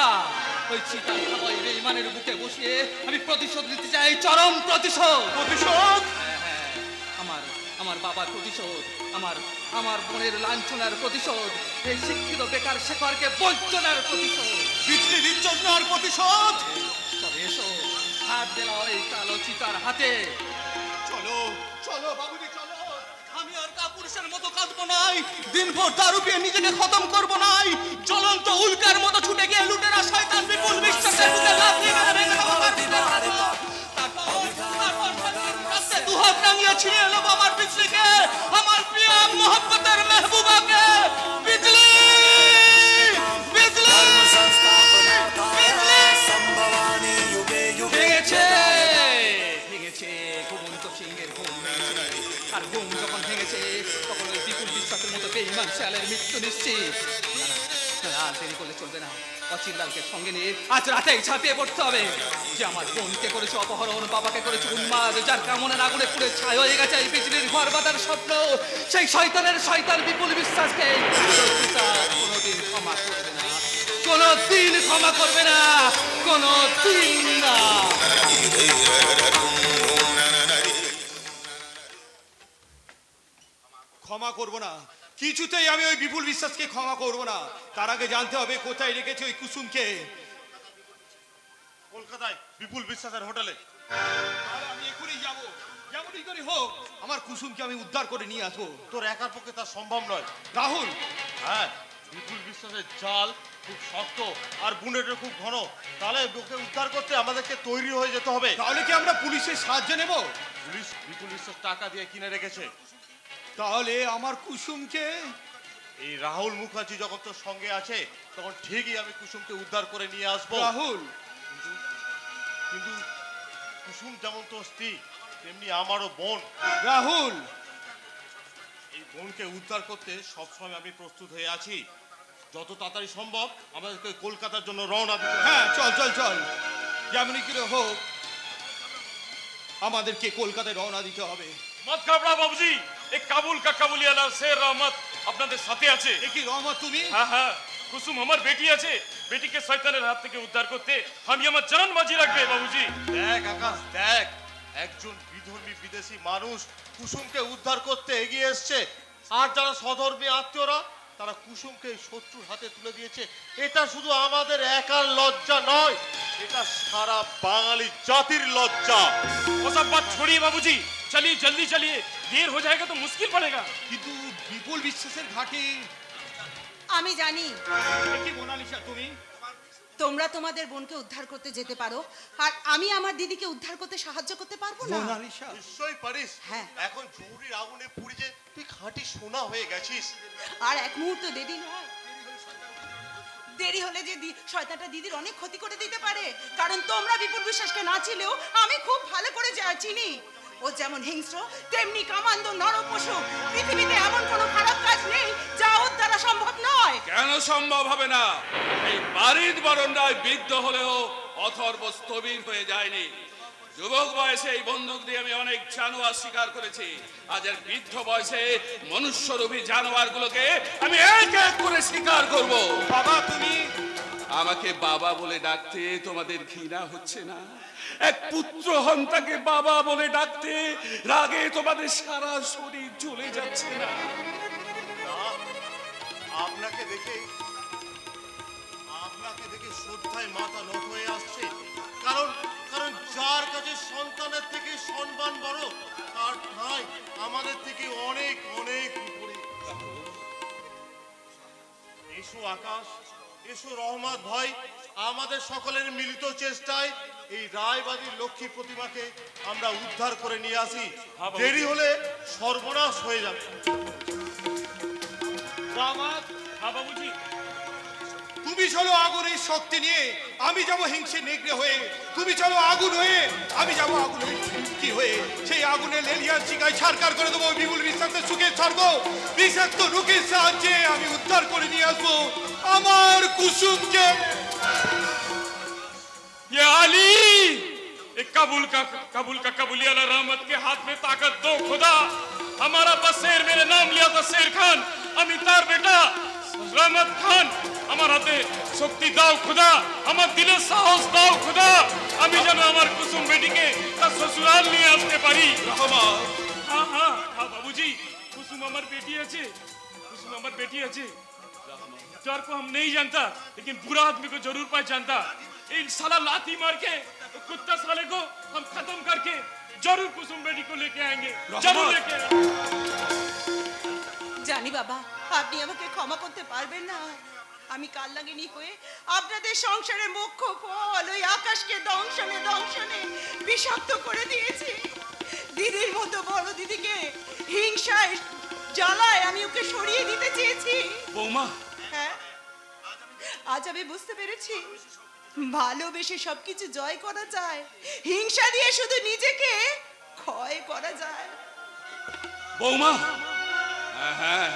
ওই চিতা ওই বেঈমানের বুকে বসিয়ে আমি প্রতিশোধ নিতে চাই, চরম প্রতিশোধ। প্রতিশোধ? হ্যাঁ, আমার বাবার প্রতিশোধ, আমার বোনের লাঞ্ছনার প্রতিশোধ, এই শিক্ষিত বেকার শেখরকে বঞ্চনার প্রতিশোধ, বিজলি বিচ্ছন্নার প্রতিশোধ। তবে এসো হাত দিলা ওই কালো চিতার হাতে। চলো চলো বাবুজি চলো, আমি আর কাপুরুষের মতো কাঁদবো নাই, দিনভর দারু পিয়ে নিজেকে খতম করবো নাই, জ্বলন্ত উল্কার মতো ছুটে গিয়ে লুটেরা শয়তান বিপুল বিশ্বাসের বুকে লাফ দিয়ে মেরে দেবো আমার বিজলিকে। তারপর দুহাত টাঙিয়ে ছিঁড়ে নেবো আমার বিজলিকে, আমার প্রিয় মোহব্বতের মেহবুবাকে। বিজলি বিজলি বিজলি আর ঘুম যখন ভেঙেছে তখন ওই বিপুল বিশ্বাসের মতো বেঈমান শেয়ালের মৃত্যু নিশ্চিত। না না, আর দেরি করলে চলবে না। অচিনলালকে সঙ্গে নিয়ে আজ রাতেই ঝাঁপিয়ে পড়তে হবে। যে আমার বোনকে করেছে অপহরণ, বাবাকে করেছে উন্মাদ, যার কামনের আগুনে পুড়ে ছাই হয়ে গেছে এই বিজলির ঘর বাঁধার স্বপ্ন, সেই শয়তানের শয়তান বিপুল বিশ্বাসকে কোনোদিন ক্ষমা করবে না, কোনোদিন ক্ষমা করবে না, কোনোদিন না। ক্ষমা করব না, কিছুতেই আমি ওই বিপুল বিশ্বাসকে ক্ষমা করব না। তার আগে জানতে হবে কোথায় রেখেছে ওই কুসুমকে। কলকাতায় বিপুল বিশ্বাসের হোটেলে। তাহলে আমি এখনই যাব, যেমনই করে হোক আমার কুসুমকে আমি উদ্ধার করে নিয়ে আসবো। তোর একার পক্ষে তা সম্ভব নয় রাহুল। হ্যাঁ, বিপুল বিশ্বাসের জাল খুব শক্ত আর বুনেটও খুব ঘন। তাহলে ওকে উদ্ধার করতে আমাদেরকে তৈরি হয়ে যেতে হবে। তাহলে কি আমরা পুলিশের সাহায্য নেব? পুলিশ বিপুল বিশ্বাস টাকা দিয়ে কিনে রেখেছে। তাহলে আমার কুসুমকে? এই রাহুল মুখার্জি যখন তোর সঙ্গে আছে তখন ঠিকই আমি কুসুমকে উদ্ধার করে নিয়ে আসবো। রাহুল, কিন্তু কুসুম যেমন তোর স্ত্রী তেমনি আমারও বোন। রাহুল, এই বোনকে উদ্ধার করতে সবসময় আমি প্রস্তুত হয়ে আছি। যত তাড়াতাড়ি সম্ভব আমাদেরকে কলকাতার জন্য রওনা দিতে হবে। হ্যাঁ, চল চল চল, যেমনই করে হোক আমাদেরকে কলকাতায় রওনা দিতে হবে। मत घबरा बाबूजी, एक काबुल का काबुलियाला शेर रहमत আপনাদের সাথে আছে। কি রহমত তুমি? হ্যাঁ হ্যাঁ, কুসুম আমার বেটি আছে। বেটিকে শয়তানের হাত থেকে উদ্ধার করতে আমি আমার জান বাজি রাখবে বাবুজি। দেখ আকাশ, দেখ একজন বিধর্মী বিদেশি মানুষ কুসুমকে উদ্ধার করতে এগিয়ে এসছে। আর যারা সধর্মী আত্মীয়রা তারা কুসুমকে শত্রুর হাতে তুলে দিয়েছে। এটা শুধু আমাদের একার লজ্জা নয়, এটা সারা বাঙালি জাতির লজ্জা। वो सब बात छोड़िए बाबूजी, चलिए जल्दी चलिए, देर हो जाएगा तो मुश्किल पड़ेगा। কিন্তু বিপুল বিশ্বাসের ঘাটে। আমি জানি কি মোনালিসা, তুমি তোমরা তোমাদের বোনকে উদ্ধার করতে যেতে পারো, আর আমি আমার দিদিকে উদ্ধার করতে সাহায্য করতে পারবো না? মোনালিসা নিশ্চয়ই পারিস। হ্যাঁ। এখন জৌরির আগুনে পুড়ে যে তুই খাঁটি সোনা হয়ে গেছিস। আর এক মুহূর্ত দেরি নয়। দেরি হলে যে শয়তানটা দিদির অনেক ক্ষতি করে দিতে পারে। কারণ তোমরা বিপুল বিশ্বাসকে না ছিলেও আমি খুব ভালো করে চিনি। ও যেমন হিংস্র তেমনি কামান্দ নরপশু। পৃথিবীতে এমন কোনো খারাপ কাজ নেই যা ওর দ্বারা সম্ভব নয়। কেন সম্ভব হবে না? এই বাড়ির বরণরায় বৃদ্ধ হলেও অথর্ব স্থবির হয়ে যায়নি। যুবক বয়সে এই বন্দুক দিয়ে আমি অনেক জানোয়ার শিকার করেছি। আজ এর বৃদ্ধ বয়সে মনুষ্যরূপী জানোয়ারগুলোকে আমি এক এক করে শিকার করব। বাবা, তুমি আমাকে বাবা বলে ডাকতে তোমাদের ঘৃণা হচ্ছে না? এক পুত্র হন্তাকে বাবা বলে ডাকতে রাগে তোমাদের সারা শরীর জ্বলে যাচ্ছে না? আপনাকে দেখে শ্রদ্ধায় মাথা নত হয়ে আসছে। কারণ কারণ যার কাছে সন্তানের থেকে সম্মান বড় তার ঠাঁই আমাদের থেকে অনেক অনেক উপরে। এসো আকাশ, এসো রহমত ভাই, আমাদের সকলের মিলিত চেষ্টায় এই রায়বাড়ির লক্ষ্মী প্রতিমাকে আমরা উদ্ধার করে নিয়ে আসি। দেরি হলে সর্বনাশ হয়ে যাবে। दामाद, हाँ बाबूजी। তুমি চলো আগুনের শক্তি নিয়ে, আমি যাব হিংসে নেগড়ে হয়ে। তুমি চলো আগুন হয়ে, আমি যাব আগুনের কি হয়ে। সেই আগুনে লেলিয়ার চিকায় ছারকার করে দেবো বিপুল বিশ্বাসের সুখের স্বর্গ। বিষাক্ত রোগের সাহায্যে আমি উদ্ধার করে নিয়ে আসবো আমার কুসুমকে। ये अली, एक काबुल का काबुलियाला रहमत के हाथ में ताकत दो खुदा। हमारा बसेर मेरे नाम लिया था शेर खान, अमितार बेटा रहमत खान। আমার হাতে শক্তি দাও খুদা, আমার দিলে সাহস দাও খুদা, আমি যেন আমার কুসুম বেটিকে তার শ্বশুরাল নিয়ে আসতে পারি। রহমত, हाँ हाँ हाँ बाबूजी, कुसुम अमर बेटी আছে, कुसुम अमर बेटी আছে। चार को हम नहीं जानता, लेकिन बुरा आदमी को जरूर पहचानता। इन साला लाठी मार के कुत्ता साले को हम खत्म करके जरूर कुसुम बेटी को लेके आएंगे, जरूर लेके आएंगे। জানি বাবা, আপনি আমাকে ক্ষমা করতে পারবেন না। আমি কালনাগিনী হয়ে আপনাদের সংসারের মুখ্য ফল ওই আকাশকে দংশনে দংশনে বিষাক্ত করে দিয়েছি। দিদির মতো বড় দিদিকে হিংসায় জ্বালায় আমি ওকে সরিয়ে দিতে চেয়েছি। বৌমা, হ্যাঁ, আজ আমি বুঝতে পেরেছি ভালোবেসে সবকিছু জয় করা যায়, হিংসা দিয়ে শুধু নিজেকে ক্ষয় করা যায়। বৌমা, হ্যাঁ,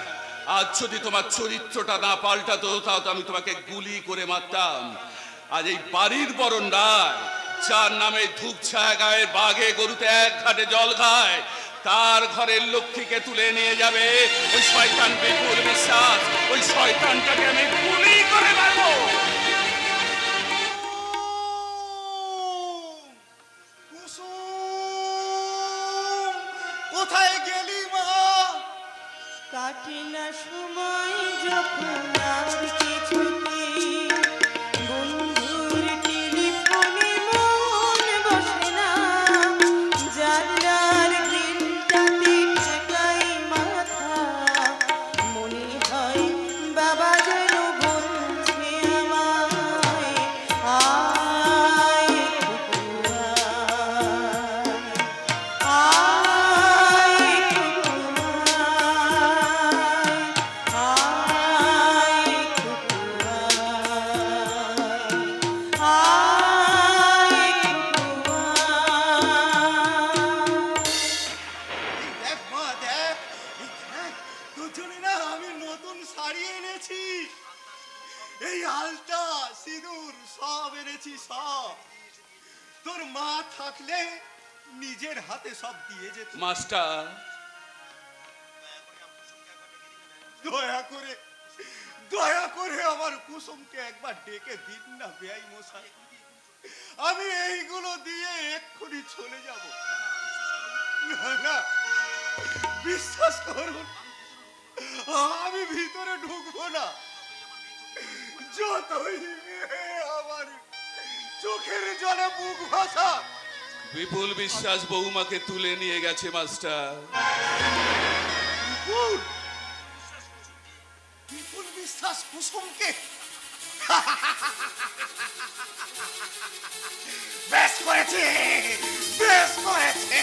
আজ যদি তোমার চরিত্রটা না পাল্টাতো তাও তো আমি তোমাকে গুলি করে মারতাম। আজ এই বাড়ির বরণডায় যার নামে ধূপ ছায়া গায়ে বাঘে গরুতে এক ঘাটে জল খায়, তার ঘরের লক্ষ্মীকে তুলে নিয়ে যাবে ওই শয়তান বিপুল বিশ্বাস। ওই শয়তানটাকে আমি গুলি করে মারবো। কোথায় গেলি মা? কাটে না সময় যখন আসছে ছুটি, বন্ধুর টেলিফোনে মন বসে না, জানলার গ্রিলটাতে ঠেকাই মাথা, মনে হয় বাবা যেন বলছে আমায়, আয় দেখ মা দেখ, তোর জন্য না আমি নতুন শাড়ি এনেছি, এই আলতা সিঁদুর সব এনেছি সব। তোর মা থাকলে নিজের হাতে সব দিয়ে যেত। মাস্টার, দয়া করে আমার কুসুমকে একবার ডেকে দিন না বেয়াই মশাই, আমি এইগুলো দিয়ে এক্ষুনি চলে যাব। না না, বিশ্বাস করুন আমি ভিতরে ঢুকবো না, যতই আমার চোখের জলে বুক ভাসা। বিপুল বিশ্বাস বৌমাকে তুলে নিয়ে গেছে মাস্টার। বিপুল বিশ্বাস কুসুমকে বেশ করেছে, বেশ করেছে,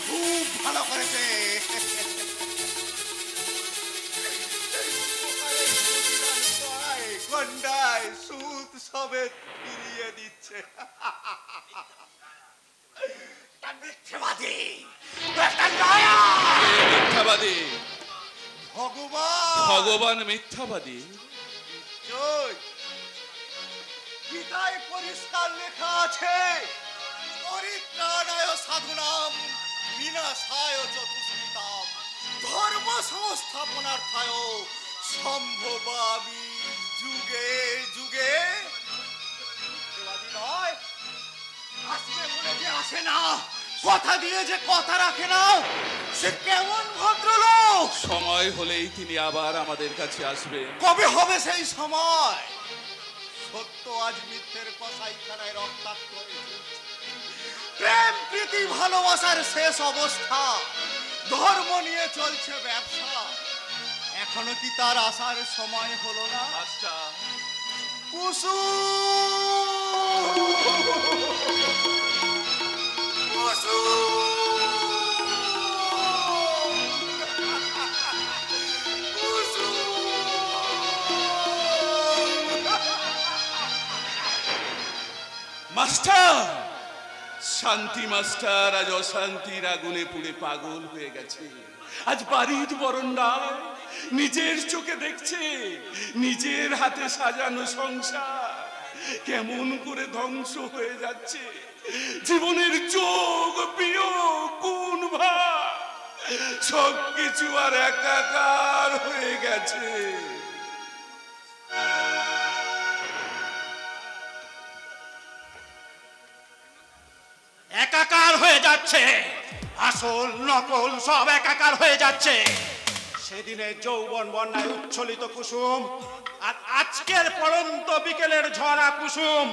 খুব ভালো করেছে। গন্ডায় সুদ সবে ফিরিয়ে দিচ্ছে। মিথ্যাবাদী, মিথ্যাবাদী, ভগবান মিথ্যাবাদী। গীতায় পরিষ্কার লেখা আছে, পরিত্রাণায় সাধুনাম বিনাশায় চতুষ্কৃতাম ধর্ম সংস্থাপনার্থায় সম্ভবামি যুগে যুগে। নয়, আসবে বলে যে আসে না, কথা দিয়ে যে কথা রাখে না, সে কেমন ভদ্রলোক। সময় হলেই তিনি আবার আমাদের কাছে আসবে। কবে হবে সেই সময়? সত্য আজ মিথ্যের কসাইখানায় রক্তাক্ত হয়েছে। প্রেম প্রীতি ভালোবাসার শেষ অবস্থা, ধর্ম নিয়ে চলছে ব্যবসা। এখনো কি তার আসার সময় হলো না? মাস্টার, শান্তি মাস্টার আজ অশান্তির আগুনে পুড়ে পাগল হয়ে গেছে। আজ বাড়ির বরণডায় নিজের চোখে দেখছে নিজের হাতে সাজানো সংসার কেমন করে ধ্বংস হয়ে যাচ্ছে। জীবনের যোগ বিয়োগ গুণ ভাগ সবকিছু আর একাকার হয়ে গেছে। একাকার হয়ে যাচ্ছে, আসল নকল সব একাকার হয়ে যাচ্ছে। সেদিনের যৌবন বন্যায় উচ্ছলিত কুসুম আর আজকের পড়ন্ত বিকেলের ঝরা কুসুম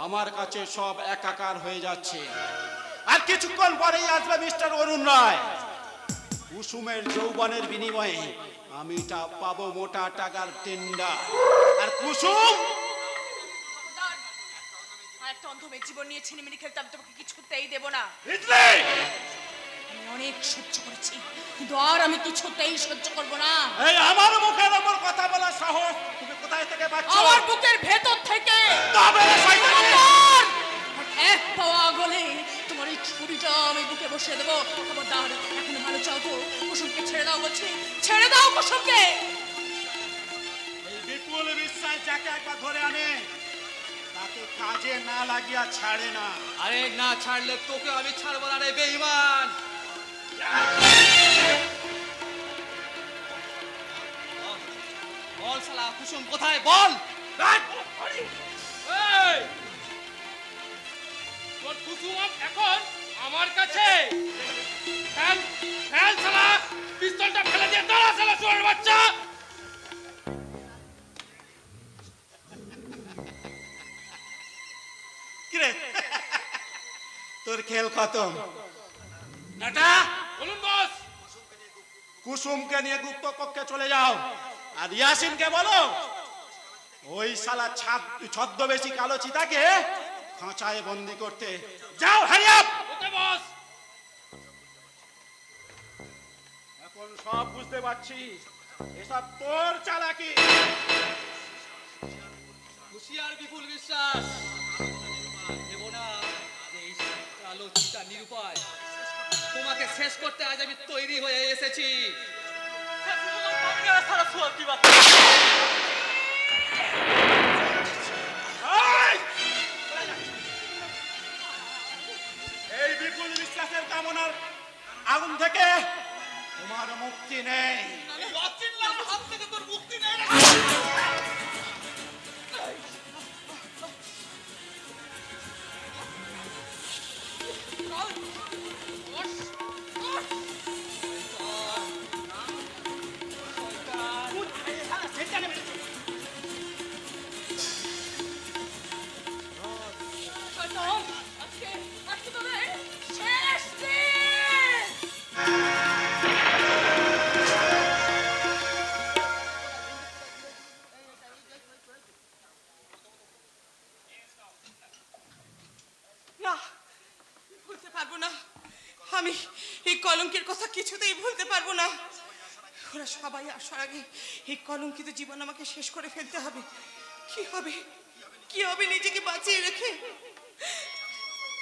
আমার কাছে সব একাকার হয়ে যাচ্ছে। আর কিছুক্ষণ পরেই আসবে মিস্টার অরুণ রায়। কুসুমের যৌবনের বিনিময়ে আমি পাবো মোটা টাকার টেন্ডার। আর কুসুম একটা অন্ধমের জীবন নিয়ে ছিনিমিনি খেলতে আমি তোমাকে কিছুতেই দেব না। আমি অনেক সহ্য করেছি, কিন্তু আর আমি কিছুতেই সহ্য করব না। এই আমার মুখের ওপর কথা বলার সাহস তুমি কোথায় থেকে পাচ্ছ? আমার বুকের ভেতর থেকে। তবে শয়তান! এক পাওয়া গলে তোমার এই ছুরিটা আমি বুকে বসিয়ে দেবো। খবরদার, এখন ভালো চাও তো, কুসুমকে ছেড়ে দাও বলছি, ছেড়ে দাও কুসুমকে। এই বিপুল বিশ্বাস যাকে একবার ধরে আনে তাকে কাজে না লাগিয়া ছাড়ে না। আরে না ছাড়লে তোকে আমি ছাড়বো না রে বেঈমান। বল শালা কুসুম কোথায় বল। তোর কুসুম এখন আমার কাছে। ফেল ফেল শালা, পিস্তলটা ফেলে দিয়ে দাঁড়া শালা চোরের বাচ্চা। কিরে তোর খেল খতম। নাটা বলুন বস। কুসুমকে নিয়ে গুপ্ত কক্ষে চলে যাও, আর ইয়াসিনকে বলো ওই শালা ছদ্মবেশী কালো চিতাকে খাঁচায় বন্দি করতে। যাও, হ্যারি আপ। ওকে বস। এখন সব বুঝতে পারছি, এসব তোর চালাকি। হুঁশিয়ার বিপুল বিশ্বাস, দেব না যে এই কালো চিতা নিরুপায়। তোমাকে শেষ করতে আজ আমি তৈরি হয়ে এসেছি। এই বিপুল বিশ্বাসের কামনার আগুন থেকে তোমার মুক্তি নেই। না, ভুলতে পারবো না। আমি এই কলঙ্কের কথা কিছুতেই ভুলতে পারবো না। ওরা সবাই আসার আগে এই কলঙ্কিত জীবন আমাকে শেষ করে ফেলতে হবে। কি হবে, কি হবে নিজেকে বাঁচিয়ে রেখে?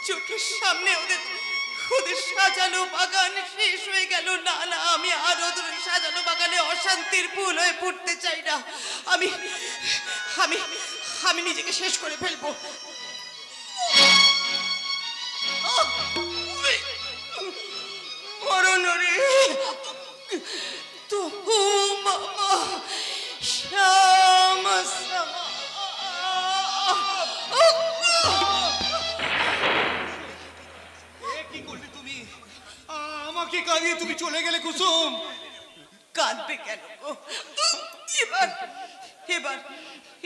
চোখের সামনে ওদের ওদের সাজানো বাগান শেষ হয়ে গেল। না না, আমি আর ওদের সাজানো বাগানে অশান্তির ফুল হয়ে ফুটতে চাই না। আমি আমি আমি নিজেকে শেষ করে ফেলবো। মরণ রে তু মামা শ্যাম সমা। কি করলে তুমি? আমাকে কাঁদিয়ে তুমি চলে গেলে কুসুম। কাঁদবে কেন? এবার এবার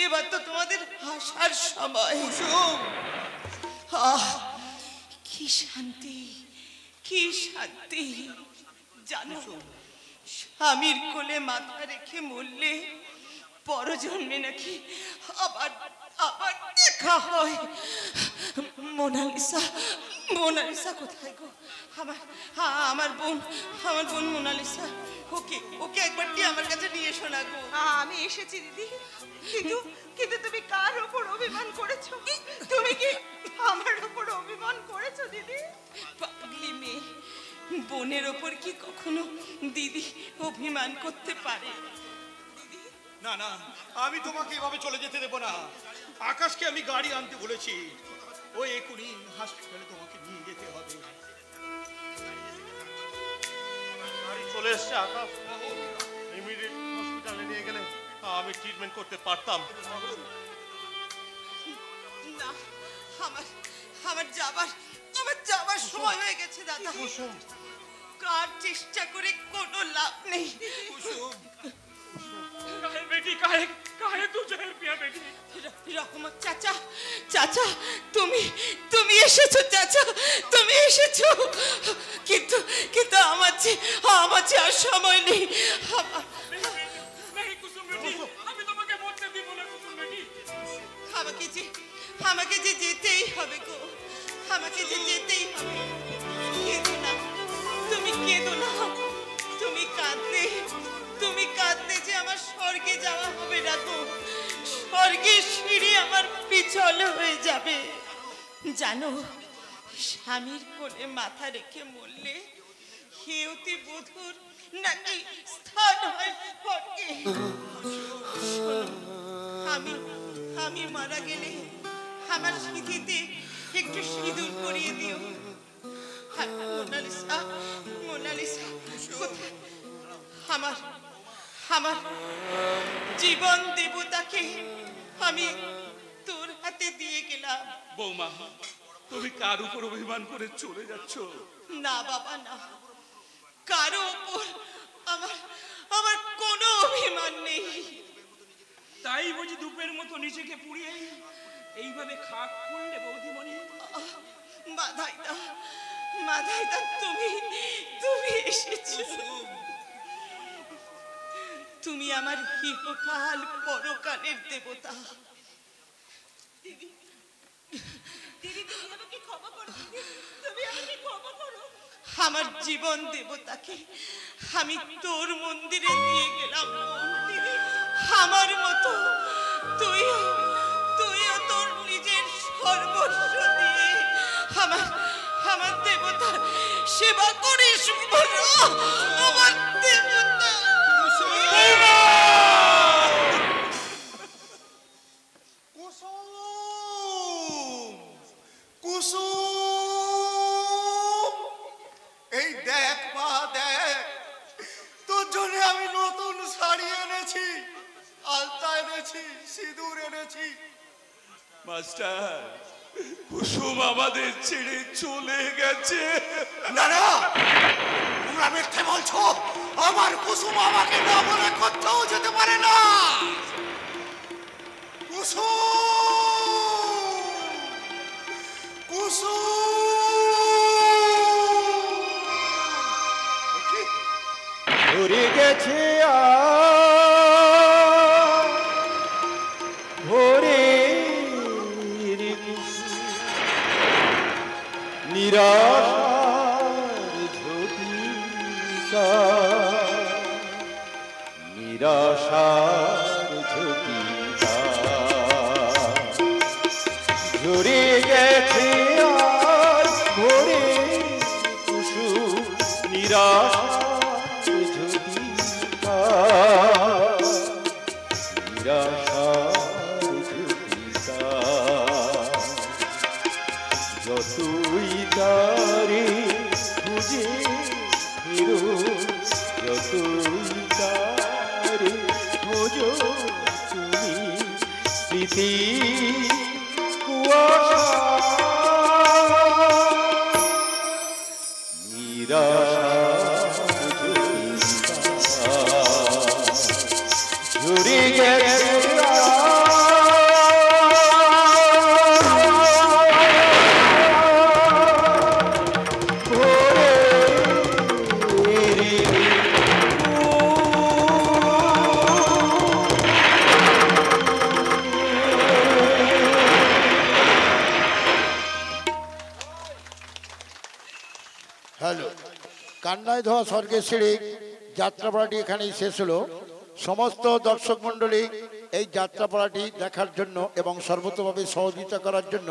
এবার তো তোমাদের হাসার সময়। কুসুম, আহ, কি শান্তি, কি শান্তি। জানো, স্বামীর কোলে মাথা রেখে মরলে পরজন্মে নাকি আবার আবার দেখা হয়। মোনালিসা, মোনালিসা কোথায় গো? আমার বোন মোনালিসা, ওকে ওকে একবার কি আমার কাছে নিয়ে এসো না গো। আমি এসেছি দিদি, কিন্তু কিন্তু তুমি কার উপর অভিমান করেছো? তুমি কি আমার উপর অভিমান করেছো দিদি? পাগলি মেয়ে, বোনের ওপর কি কখনো দিদি অভিমান করতে পারে? না না, আমি তোমাকে এভাবে চলে যেতে দেবো না। আকাশকে আমি গাড়ি আনতে বলেছি, ও এখনই হসপিটালে তোমাকে নিয়ে যেতে হবে। গাড়ি চলে এসছে আকাশ, ইমিডিয়েট হসপিটালে নিয়ে গেলে আমি ট্রিটমেন্ট করতে পারতাম। না, আমার যাবার সময় হয়ে গেছে দাদা। কার চেষ্টা করে কোনো লাভ নেই। काहे बेटी, काहे काहे तू जहर पिया बेटी? রহমত চাচা, চাচা তুমি এসেছো চাচা, তুমি এসেছো। কিন্তু কিন্তু আমার যে আর সময় নেই। नहीं कुसुम बेटी, अभी तो मके मरते दी बोला कुसुम बेटी। আমাকে যে যেতেই হবে গো, আমাকে যে যেতেই হবে। কেঁদো না, তুমি কেঁদো না। তুমি কাঁদলে যে আমার স্বর্গে যাওয়া হবে না গো। স্বর্গের সিঁড়ি আমার পিছল হয়ে যাবে। জানো স্বামীর কোলে মাথা রেখে মরলে হেউতি বধূর নাকি স্থান হয় স্বর্গে। আমি আমি মারা গেলে আমার সিঁথিতে একটু সিঁদুর পরিয়ে দিও। মোনালিসা, মোনালিসা কোথায়? আমার আমার জীবন দেবতাকে আমি তোর হাতে দিয়ে গেলাম। বৌমা, তুমি কার উপর অভিমান করে চলে যাচ্ছ? না বাবা না, কারো উপর আমার আমার কোনো অভিমান নেই। তাই বুঝি ধূপের মতো নিজেকে পুড়িয়ে এইভাবে খাক করলে বৌদিমণি? মাধাইদা, মাধাইদা, তুমি তুমি এসেছো। তুমি আমার ইহকাল পরকালের দেবতা। দিদি, দিদি, তুমি আমাকে ক্ষমা করো, তুমি আমাকে ক্ষমা করো। আমার জীবন দেবতাকে আমি তোর মন্দিরে দিয়ে গেলাম। দিদি, আমার মতো তুইও তুইও তোর নিজের সর্বস্ব দিয়ে আমার আমার দেবতার সেবা করিস। আমার দেবতা কুসুম, এই দেখ মা দেখ, তোর জন্য আমি নতুন শাড়ি এনেছি, আলতা এনেছি, সিঁদুর এনেছি। মাস্টার, কুসুম আমাদের ছেড়ে চলে গেছে। না না, তোমরা মিথ্যে বলছো। আমার কুসুম আমাকে না বলে কোথাও যেতে পারে না। কুসুম, কুসুম ঘুরে গেছে ভোরে নিরাশার ঝটিকা, নিরাশার ঝটিকা ঝরে গেছে আর ভোরে কুসুম নিরাশার ঝটিকা, নিরাশার ঝটিকা যতই তারে খুঁজে ফিরো, যতই তারে খোঁজো তুমি স্মৃতি কুয়াশা, নিরাশার ঝটিকা ঝরে গেছে হ্যালো, কান্নায় ধোয়া স্বর্গের সিঁড়ি যাত্রাপালাটি এখানেই শেষ হলো। সমস্ত দর্শক মণ্ডলী এই যাত্রাপালাটি দেখার জন্য এবং সর্বতভাবে সহযোগিতা করার জন্য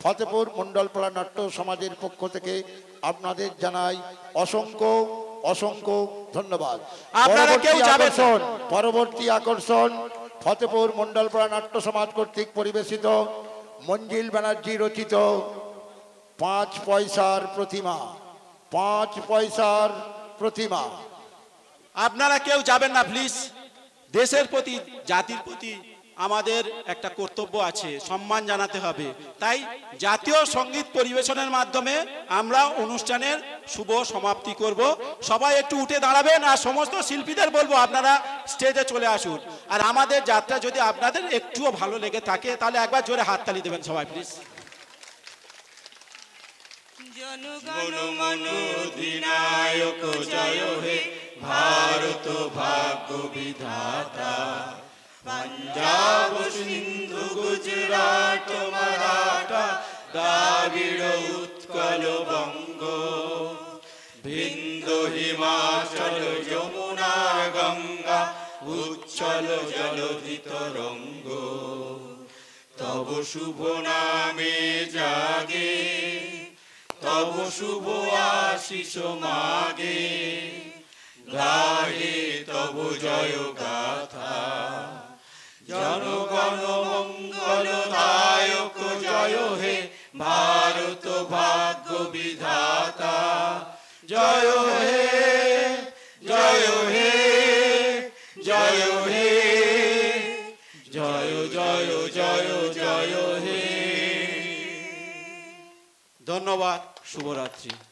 ফতেপুর মণ্ডলপাড়া নাট্য সমাজের পক্ষ থেকে আপনাদের জানাই অসংখ্য অসংখ্য ধন্যবাদ। পরবর্তী আকর্ষণ ফতেপুর মণ্ডলপাড়া নাট্য সমাজ কর্তৃক পরিবেশিত মঞ্জিল ব্যানার্জি রচিত 5 পয়সার প্রতিমা, 5 পয়সার প্রতিমা। আপনারা কেউ যাবেন না প্লিজ। দেশের প্রতি, জাতির প্রতি আমাদের একটা কর্তব্য আছে, সম্মান জানাতে হবে। তাই জাতীয় সঙ্গীত পরিবেশনের মাধ্যমে আমরা অনুষ্ঠানের শুভ সমাপ্তি করব। সবাই একটু উঠে দাঁড়াবেন আর সমস্ত শিল্পীদের বলবো আপনারা স্টেজে চলে আসুন। আর আমাদের যাত্রা যদি আপনাদের একটুও ভালো লেগে থাকে তাহলে একবার জোরে হাততালি দেবেন সবাই প্লিজ। জনগণ মন অধিনায়ক জয় হে ভারত ভাগ্য বিধাতা, পাঞ্জাব সিন্ধু গুজরাট মারাঠা দ্রাবিড় উৎকল বঙ্গ, বিন্দু হিমাচল যমুনা গঙ্গা উচ্ছল জলধি তরঙ্গ, তব শুভ নামে জাগে তব শুভ আশিস মাগে গাহে তব জয় গাথা জনগণ মঙ্গল দায়ক জয় হে ভারত ভাগ্য বিধাতা জয় হে জয় হে জয় হে জয় জয় জয় জয় হে। ধন্যবাদ, শুভরাত্রি।